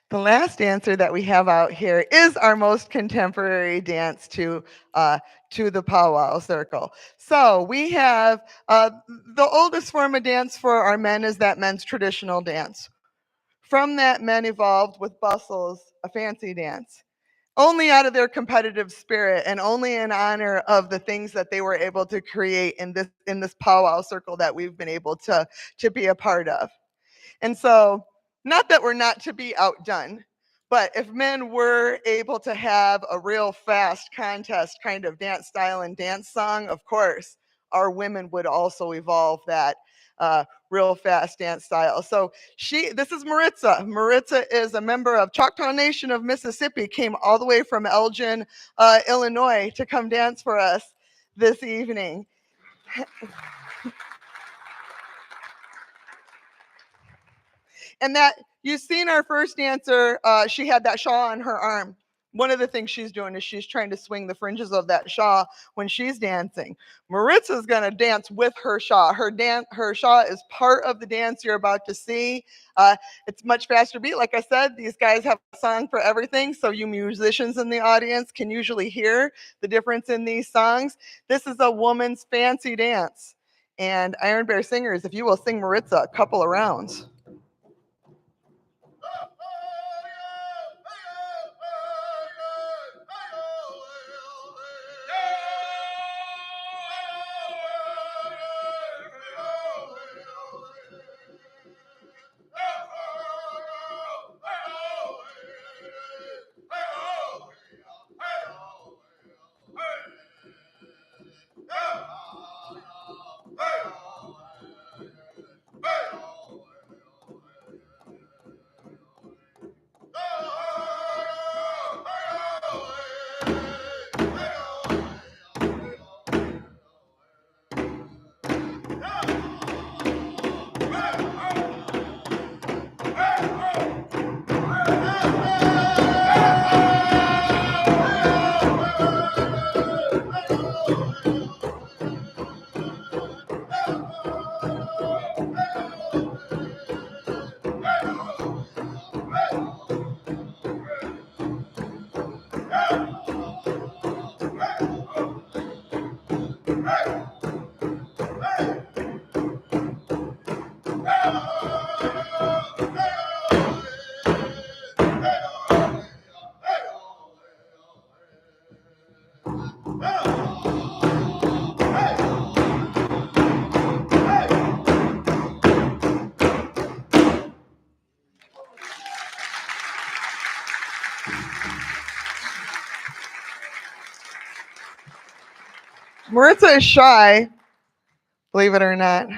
The last dancer that we have out here is our most contemporary dance to the powwow circle. So we have the oldest form of dance for our men is that men's traditional dance. From that, men evolved with bustles, a fancy dance, only out of their competitive spirit and only in honor of the things that they were able to create in this powwow circle that we've been able to be a part of. And so, not that we're not to be outdone, but if men were able to have a real fast contest kind of dance style and dance song, of course, our women would also evolve that real fast dance style. So this is Maritza. Maritza is a member of Choctaw Nation of Mississippi, came all the way from Elgin, Illinois to come dance for us this evening. And that you've seen our first dancer, she had that shawl on her arm. One of the things she's doing is she's trying to swing the fringes of that shawl when she's dancing. Maritza's gonna dance with her shawl. Her shawl is part of the dance you're about to see. It's much faster beat. Like I said, these guys have a song for everything, so you musicians in the audience can usually hear the difference in these songs. This is a woman's fancy dance. And Iron Bear Singers, if you will sing Maritza a couple of rounds. Maritza is shy, believe it or not.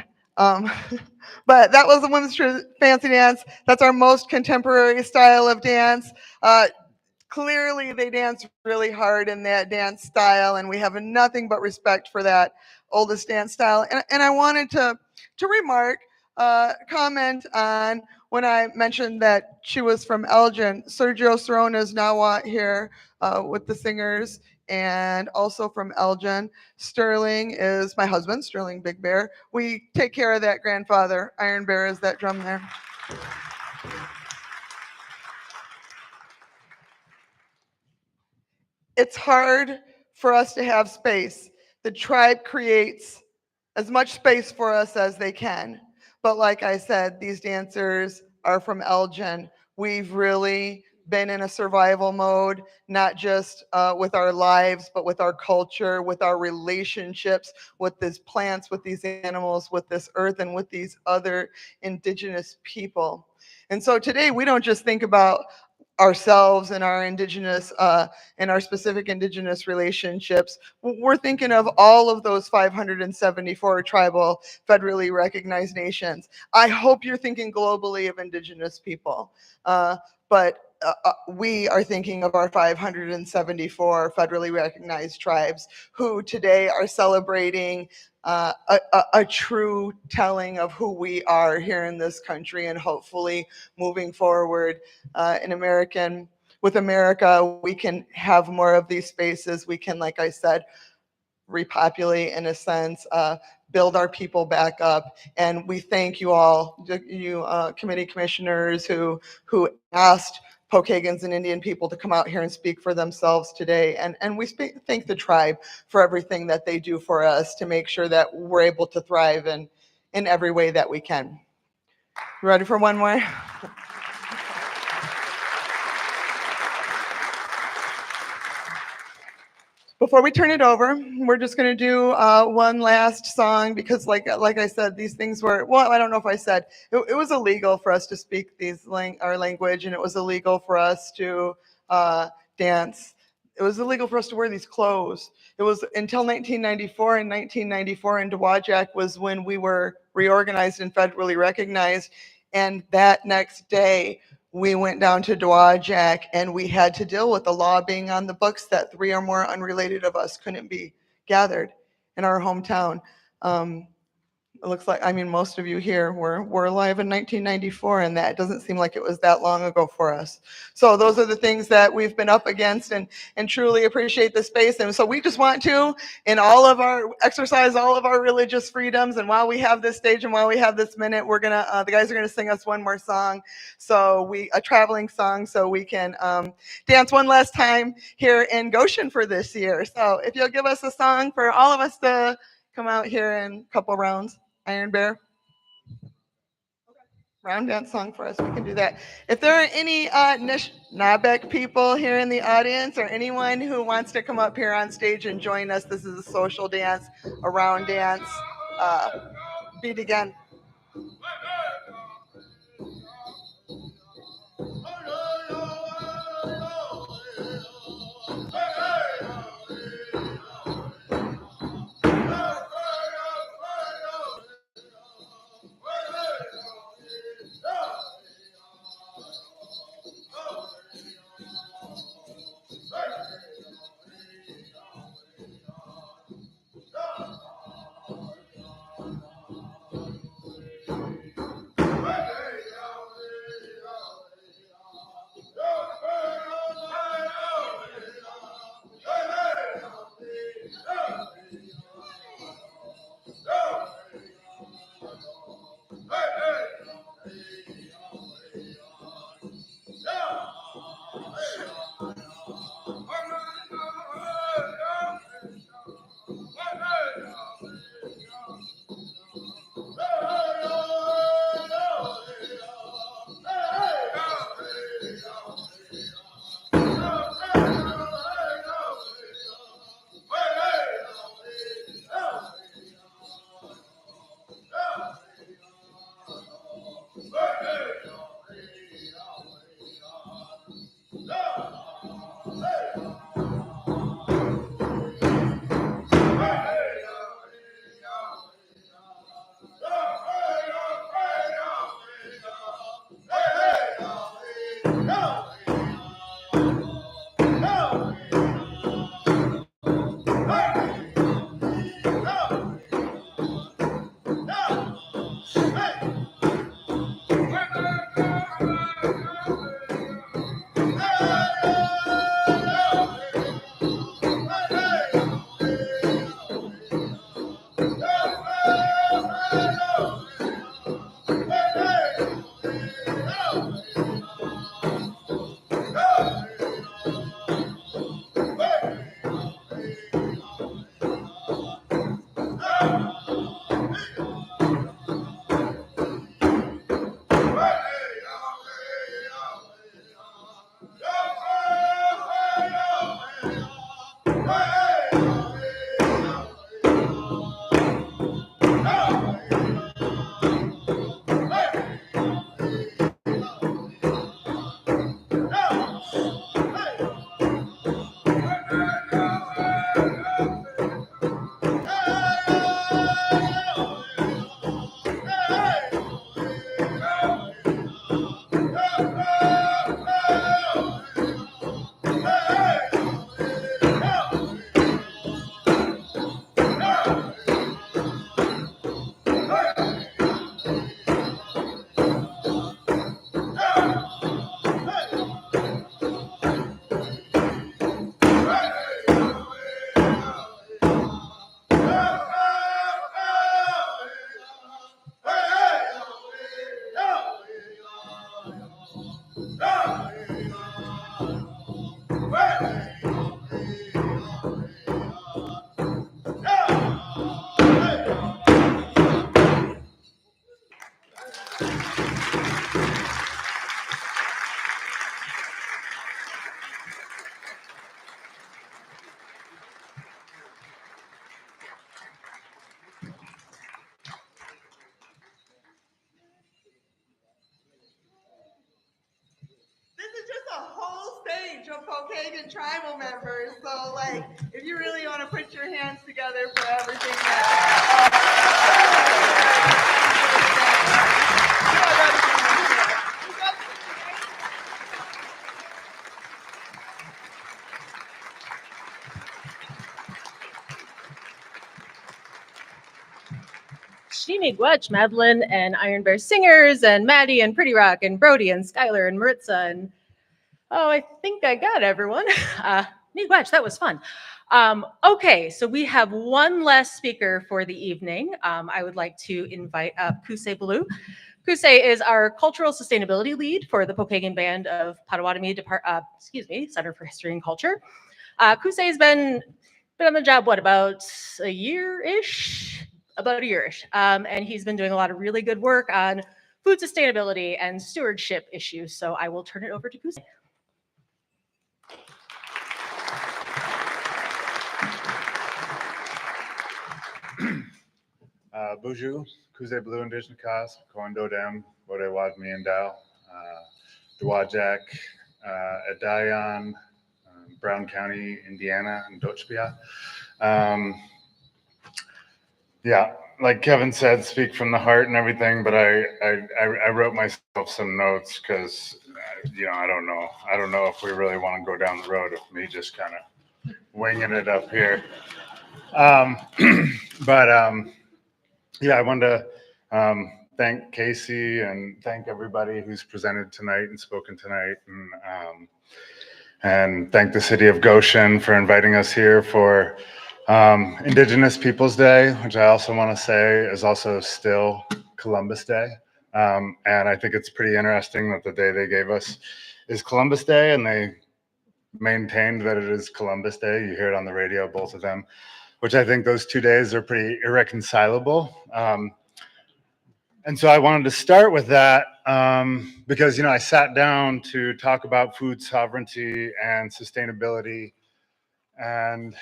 But that was the women's fancy dance. That's our most contemporary style of dance. Clearly, they dance really hard in that dance style, and we have nothing but respect for that oldest dance style. And I wanted to remark, comment on when I mentioned that she was from Elgin. Sergio Cerrone is now here with the singers, and also from Elgin. Sterling is my husband, Sterling Big Bear. We take care of that grandfather. Iron Bear is that drum there. It's hard for us to have space. The tribe creates as much space for us as they can. But like I said, these dancers are from Elgin. We've really been in a survival mode, not just with our lives, but with our culture, with our relationships, with these plants, with these animals, with this earth, and with these other indigenous people. And so today we don't just think about ourselves and our indigenous and our specific indigenous relationships. We're thinking of all of those 574 tribal federally recognized nations. I hope you're thinking globally of indigenous people, but we are thinking of our 574 federally recognized tribes who today are celebrating a true telling of who we are here in this country, and hopefully moving forward with America, we can have more of these spaces. We can, like I said, repopulate in a sense, build our people back up. And we thank you all, you committee commissioners who asked Pokagons and Indian people to come out here and speak for themselves today. And we thank the tribe for everything that they do for us to make sure that we're able to thrive in every way that we can. Ready for one more? Before we turn it over, we're just going to do one last song because, like I said, these things were, well, I don't know if I said, it was illegal for us to speak our language, and it was illegal for us to dance. It was illegal for us to wear these clothes. It was until 1994. In 1994, in Dowagiac was when we were reorganized and federally recognized. And that next day, we went down to Dowagiac and we had to deal with the law being on the books that 3 or more unrelated of us couldn't be gathered in our hometown. It looks like, I mean, most of you here were alive in 1994, and that doesn't seem like it was that long ago for us. So those are the things that we've been up against, and truly appreciate the space. And so we just want to, in all of our, exercise all of our religious freedoms. And while we have this stage and while we have this minute, we're gonna, the guys are gonna sing us one more song. So a traveling song, so we can dance one last time here in Goshen for this year. So if you'll give us a song for all of us to come out here in a couple rounds. Iron Bear. Round dance song for us. We can do that. If there are any Nabek people here in the audience or anyone who wants to come up here on stage and join us, this is a social dance, a round dance. Beat again. This is just a whole stage of Pokagon tribal members. So, like, if you really want to put your hands together for everything Miigwech, Madeline and Iron Bear Singers and Maddie and Pretty Rock and Brody and Skylar and Maritza and I think I got everyone. Miigwech, that was fun. Okay, so we have one less speaker for the evening. I would like to invite up Kusei Baloo. Kusei is our cultural sustainability lead for the Pokagon Band of Potawatomi Center for History and Culture. Kusei has been on the job, about a year-ish? About a year-ish. And he's been doing a lot of really good work on food sustainability and stewardship issues. So I will turn it over to Kusei. Buju, Kuze Blue Indigenous Cause, Kondo Dem, Bode Wadmi and Dow, Dwajak, Adayan, Brown County, Indiana, and Dochbia. Yeah, like Kevin said, speak from the heart and everything, but I wrote myself some notes because, I don't know if we really want to go down the road of me just kind of winging it up here. Yeah, I wanted to thank Casey and thank everybody who's presented tonight and spoken tonight, and thank the city of Goshen for inviting us here for Indigenous Peoples Day, which I also want to say is also still Columbus Day. And I think it's pretty interesting that the day they gave us is Columbus Day, and they maintained that it is Columbus Day. You hear it on the radio, both of them, which I think those 2 days are pretty irreconcilable. And so I wanted to start with that because, I sat down to talk about food sovereignty and sustainability. And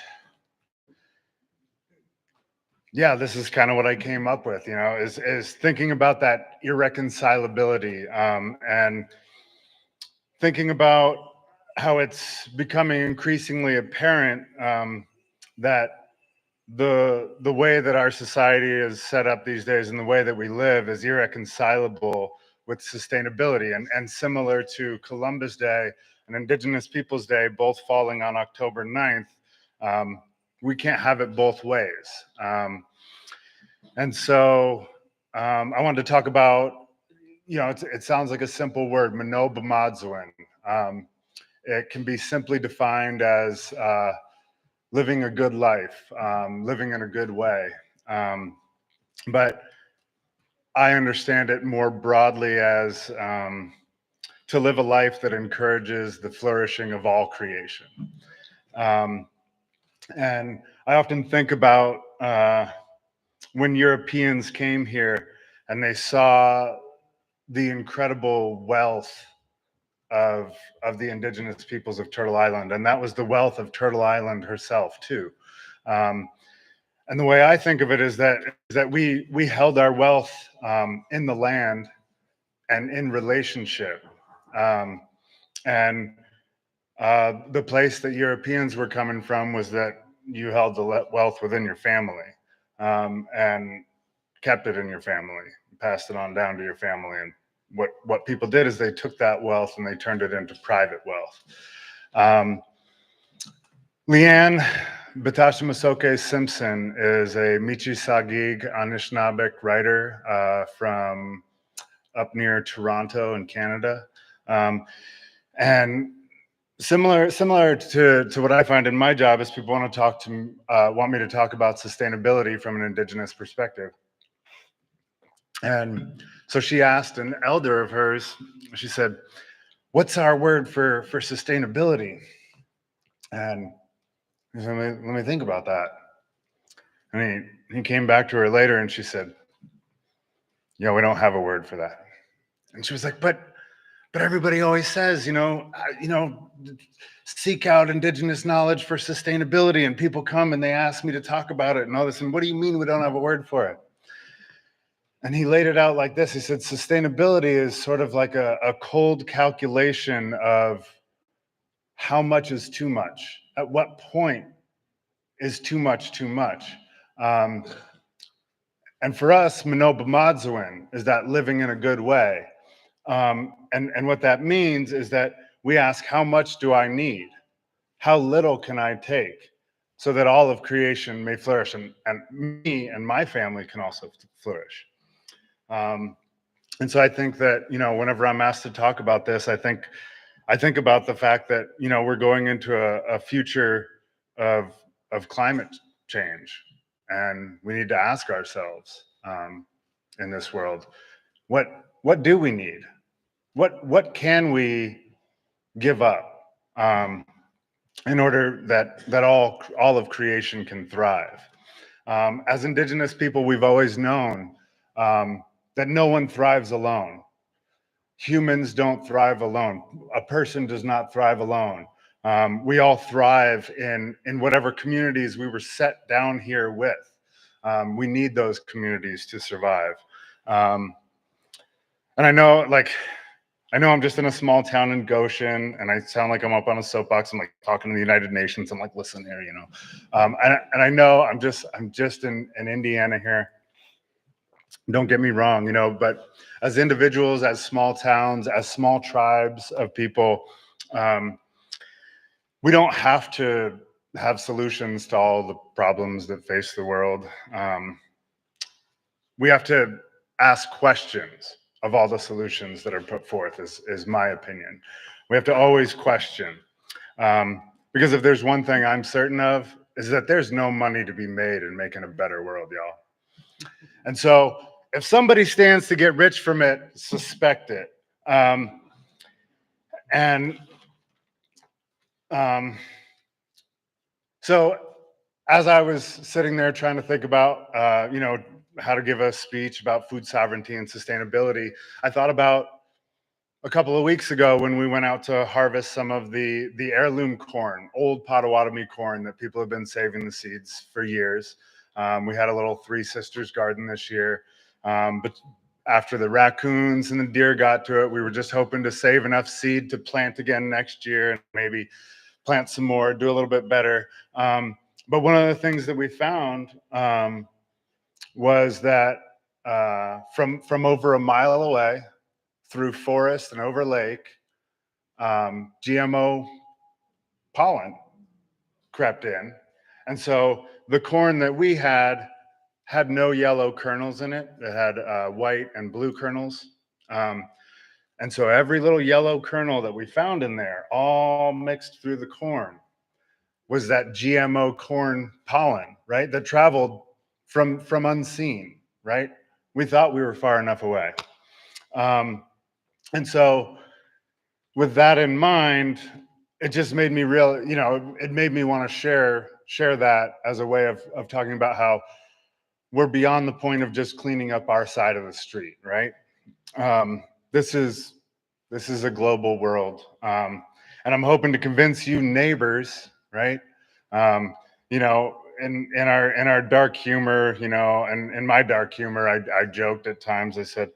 yeah, this is kind of what I came up with, is thinking about that irreconcilability and thinking about how it's becoming increasingly apparent that the way that our society is set up these days and the way that we live is irreconcilable with sustainability, and similar to Columbus Day and Indigenous Peoples Day, both falling on October 9th, we can't have it both ways. And so I wanted to talk about, it sounds like a simple word, Manobamadzuin. It can be simply defined as living a good life, living in a good way. But I understand it more broadly as to live a life that encourages the flourishing of all creation. And I often think about when Europeans came here and they saw the incredible wealth of the indigenous peoples of Turtle Island, and that was the wealth of Turtle Island herself too. And the way I think of it is that we held our wealth in the land and in relationship. And the place that Europeans were coming from was that you held the wealth within your family and kept it in your family, passed it on down to your family. And what people did is they took that wealth and they turned it into private wealth. Leanne Batashamasoke Simpson is a Michi-Sagig Anishinaabeg writer from up near Toronto in Canada. And similar to what I find in my job is people want me to talk about sustainability from an Indigenous perspective. And so she asked an elder of hers, she said, "What's our word for sustainability?" And he said, let me think about that. And he came back to her later and she said, we don't have a word for that. And she was like, but everybody always says, seek out indigenous knowledge for sustainability. And people come and they ask me to talk about it and all this. And what do you mean we don't have a word for it? And he laid it out like this. He said, sustainability is sort of like a cold calculation of how much is too much. At what point is too much too much? And for us, Manoba Madzuin is that living in a good way. And what that means is that we ask, how much do I need? How little can I take so that all of creation may flourish, and me and my family can also flourish? And so I think that, whenever I'm asked to talk about this, I think about the fact that, we're going into a future of climate change, and we need to ask ourselves in this world, what do we need? What can we give up in order that all of creation can thrive? As Indigenous people, we've always known that no one thrives alone. Humans don't thrive alone. A person does not thrive alone. We all thrive in whatever communities we were set down here with. We need those communities to survive. And I know I'm just in a small town in Goshen, and I sound like I'm up on a soapbox. I'm like talking to the United Nations. I'm like, listen here, and I know I'm just in Indiana here. Don't get me wrong, but as individuals, as small towns, as small tribes of people, we don't have to have solutions to all the problems that face the world. We have to ask questions of all the solutions that are put forth, is my opinion. We have to always question. Because if there's one thing I'm certain of, is that there's no money to be made in making a better world, y'all. And so if somebody stands to get rich from it, suspect it. So as I was sitting there trying to think about, how to give a speech about food sovereignty and sustainability, I thought about a couple of weeks ago when we went out to harvest some of the heirloom corn, old Potawatomi corn that people have been saving the seeds for years. We had a little Three Sisters garden this year, but after the raccoons and the deer got to it, we were just hoping to save enough seed to plant again next year and maybe plant some more, do a little bit better. But one of the things that we found was that from over a mile away, through forest and over lake, GMO pollen crept in. And so the corn that we had no yellow kernels in it. It had white and blue kernels. And so every little yellow kernel that we found in there, all mixed through the corn, was that GMO corn pollen, right? That traveled from unseen, right? We thought we were far enough away. And so with that in mind, it just made me it made me want to share that as a way of talking about how we're beyond the point of just cleaning up our side of the street, right? This is a global world. And I'm hoping to convince you neighbors, right? In our dark humor, and in my dark humor, I joked at times. I said,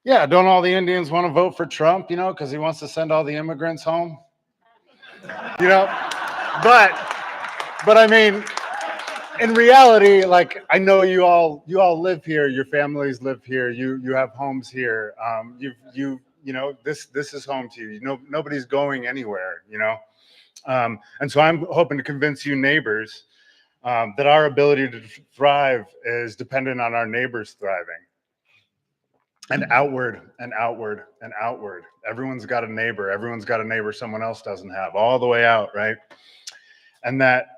yeah, don't all the Indians want to vote for Trump, because he wants to send all the immigrants home? But I mean, in reality, like, I know you all live here, your families live here, you have homes here. This is home to you. Nobody's going anywhere, and so I'm hoping to convince you neighbors that our ability to thrive is dependent on our neighbors thriving. And outward and outward and outward. Everyone's got a neighbor. Everyone's got a neighbor someone else doesn't have, all the way out, right? And that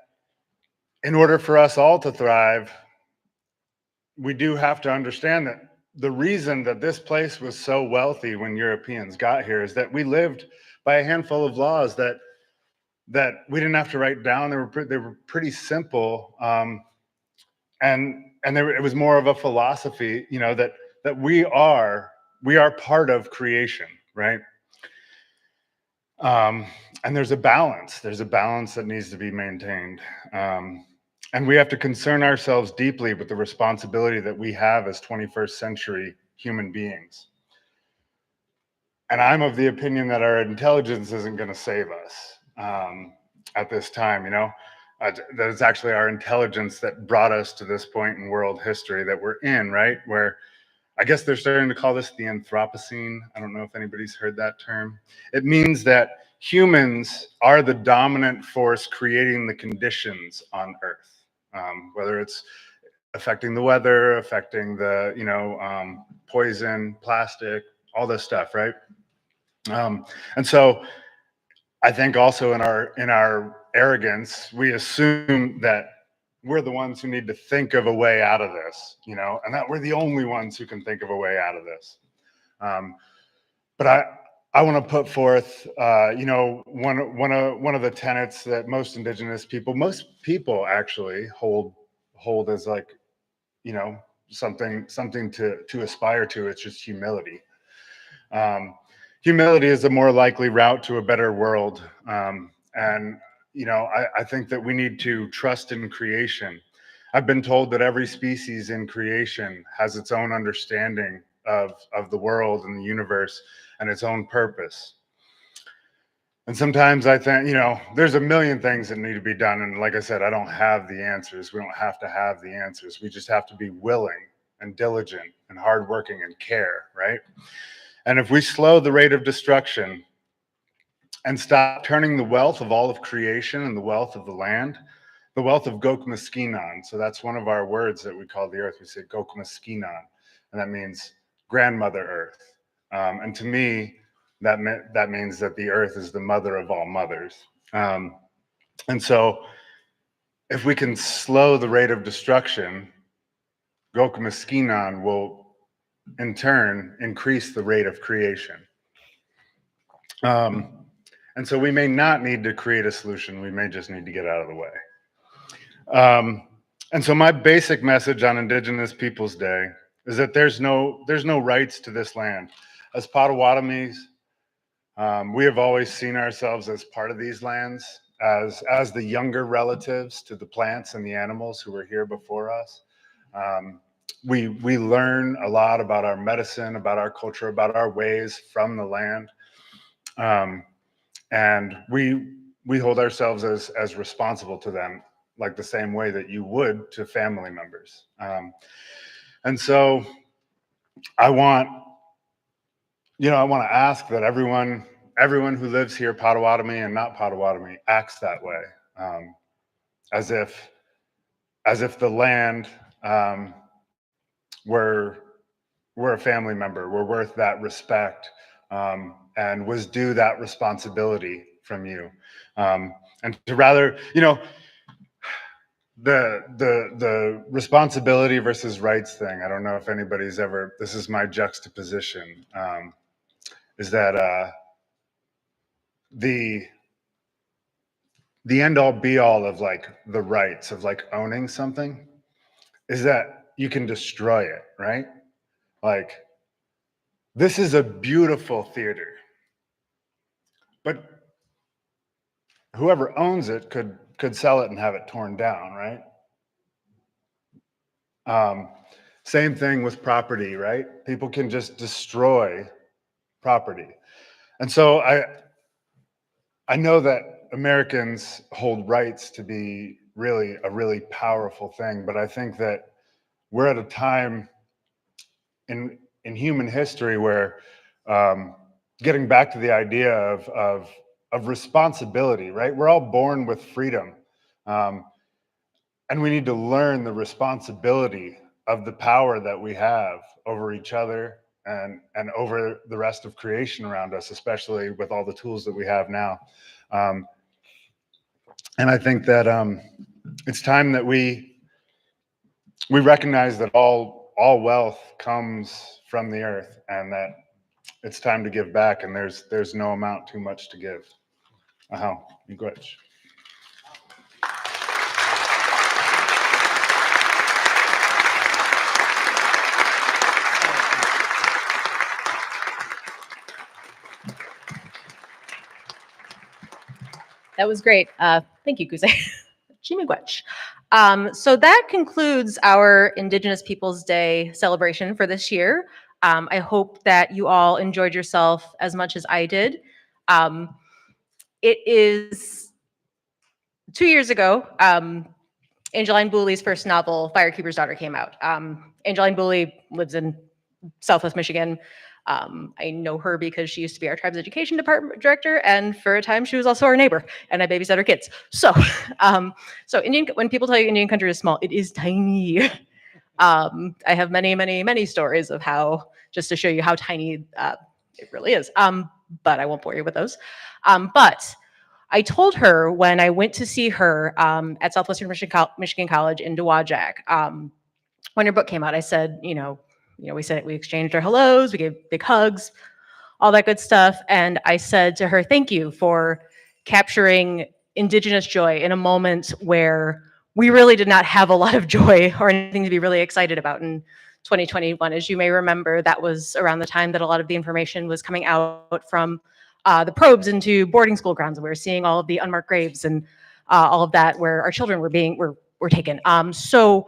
in order for us all to thrive, we do have to understand that the reason that this place was so wealthy when Europeans got here is that we lived by a handful of laws that we didn't have to write down. They were pretty simple, and it was more of a philosophy, that we are we are part of creation, right? And there's a balance. There's a balance that needs to be maintained. And we have to concern ourselves deeply with the responsibility that we have as 21st century human beings. And I'm of the opinion that our intelligence isn't going to save us at this time, you know? That it's actually our intelligence that brought us to this point in world history that we're in, right? Where I guess they're starting to call this the Anthropocene. I don't know if anybody's heard that term. It means that humans are the dominant force creating the conditions on Earth, whether it's affecting the weather, affecting the, poison, plastic, all this stuff, right? And so I think also in our arrogance, we assume that we're the ones who need to think of a way out of this, and that we're the only ones who can think of a way out of this. But I want to put forth, one of the tenets that most people actually hold as like, something to aspire to. It's just humility. Humility is a more likely route to a better world. And I think that we need to trust in creation. I've been told that every species in creation has its own understanding of the world and the universe and its own purpose. And sometimes I think, there's a million things that need to be done. And like I said, I don't have the answers. We don't have to have the answers. We just have to be willing and diligent and hardworking and care, right? And if we slow the rate of destruction and stop turning the wealth of all of creation and the wealth of the land, the wealth of Gokmaskinan. So that's one of our words that we call the earth. We say Gokmaskinan, and that means grandmother earth. And to me, that means that the earth is the mother of all mothers. And so if we can slow the rate of destruction, Gokmaskinan will in turn increase the rate of creation. And so we may not need to create a solution. We may just need to get out of the way. And so my basic message on Indigenous Peoples Day is that there's no rights to this land. As Potawatomis, we have always seen ourselves as part of these lands, as the younger relatives to the plants and the animals who were here before us. We learn a lot about our medicine, about our culture, about our ways from the land. And we hold ourselves as responsible to them, like the same way that you would to family members. And so I want to ask that everyone who lives here, Potawatomi and not Potawatomi, acts that way, as if the land were a family member, were worth that respect, and was due that responsibility from you. And to rather, the responsibility versus rights thing, I don't know if anybody's ever, this is my juxtaposition, is that the end all be all of like the rights of like owning something is that you can destroy it, right? Like, this is a beautiful theater, but whoever owns it could sell it and have it torn down, right? Same thing with property, right? People can just destroy property. And so I know that Americans hold rights to be a really powerful thing, but I think that we're at a time in human history where getting back to the idea of responsibility, right? We're all born with freedom. And we need to learn the responsibility of the power that we have over each other and over the rest of creation around us, especially with all the tools that we have now. And I think that it's time that we recognize that all wealth comes from the earth, and that it's time to give back, and there's no amount too much to give. Miigwech. That was great. Thank you, Kuse. Chimigwech. So that concludes our Indigenous Peoples Day celebration for this year. I hope that you all enjoyed yourself as much as I did. It is 2 years ago, Angeline Booley's first novel, Firekeeper's Daughter, came out. Angeline Booley lives in Southwest Michigan. I know her because she used to be our tribe's education department director, and for a time she was also our neighbor, and I babysat her kids. So, when people tell you Indian country is small, it is tiny. I have many, many, many stories of how, just to show you how tiny it really is. But I won't bore you with those. But I told her when I went to see her at Southwestern Michigan College in Dowagiac, when her book came out, I said, we exchanged our hellos, we gave big hugs, all that good stuff. And I said to her, thank you for capturing Indigenous joy in a moment where we really did not have a lot of joy or anything to be really excited about in 2021. As you may remember, that was around the time that a lot of the information was coming out from the probes into boarding school grounds. And we were seeing all of the unmarked graves and all of that where our children were taken. So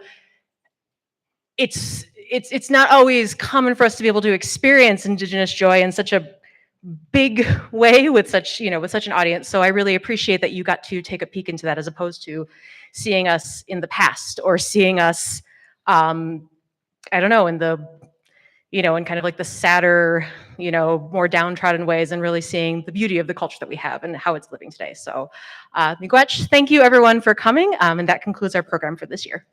it's not always common for us to be able to experience Indigenous joy in such a big way with such an audience. So I really appreciate that you got to take a peek into that as opposed to seeing us in the past or seeing us, I don't know, in kind of like the sadder, more downtrodden ways, and really seeing the beauty of the culture that we have and how it's living today. So, Miigwech, thank you everyone for coming, and that concludes our program for this year.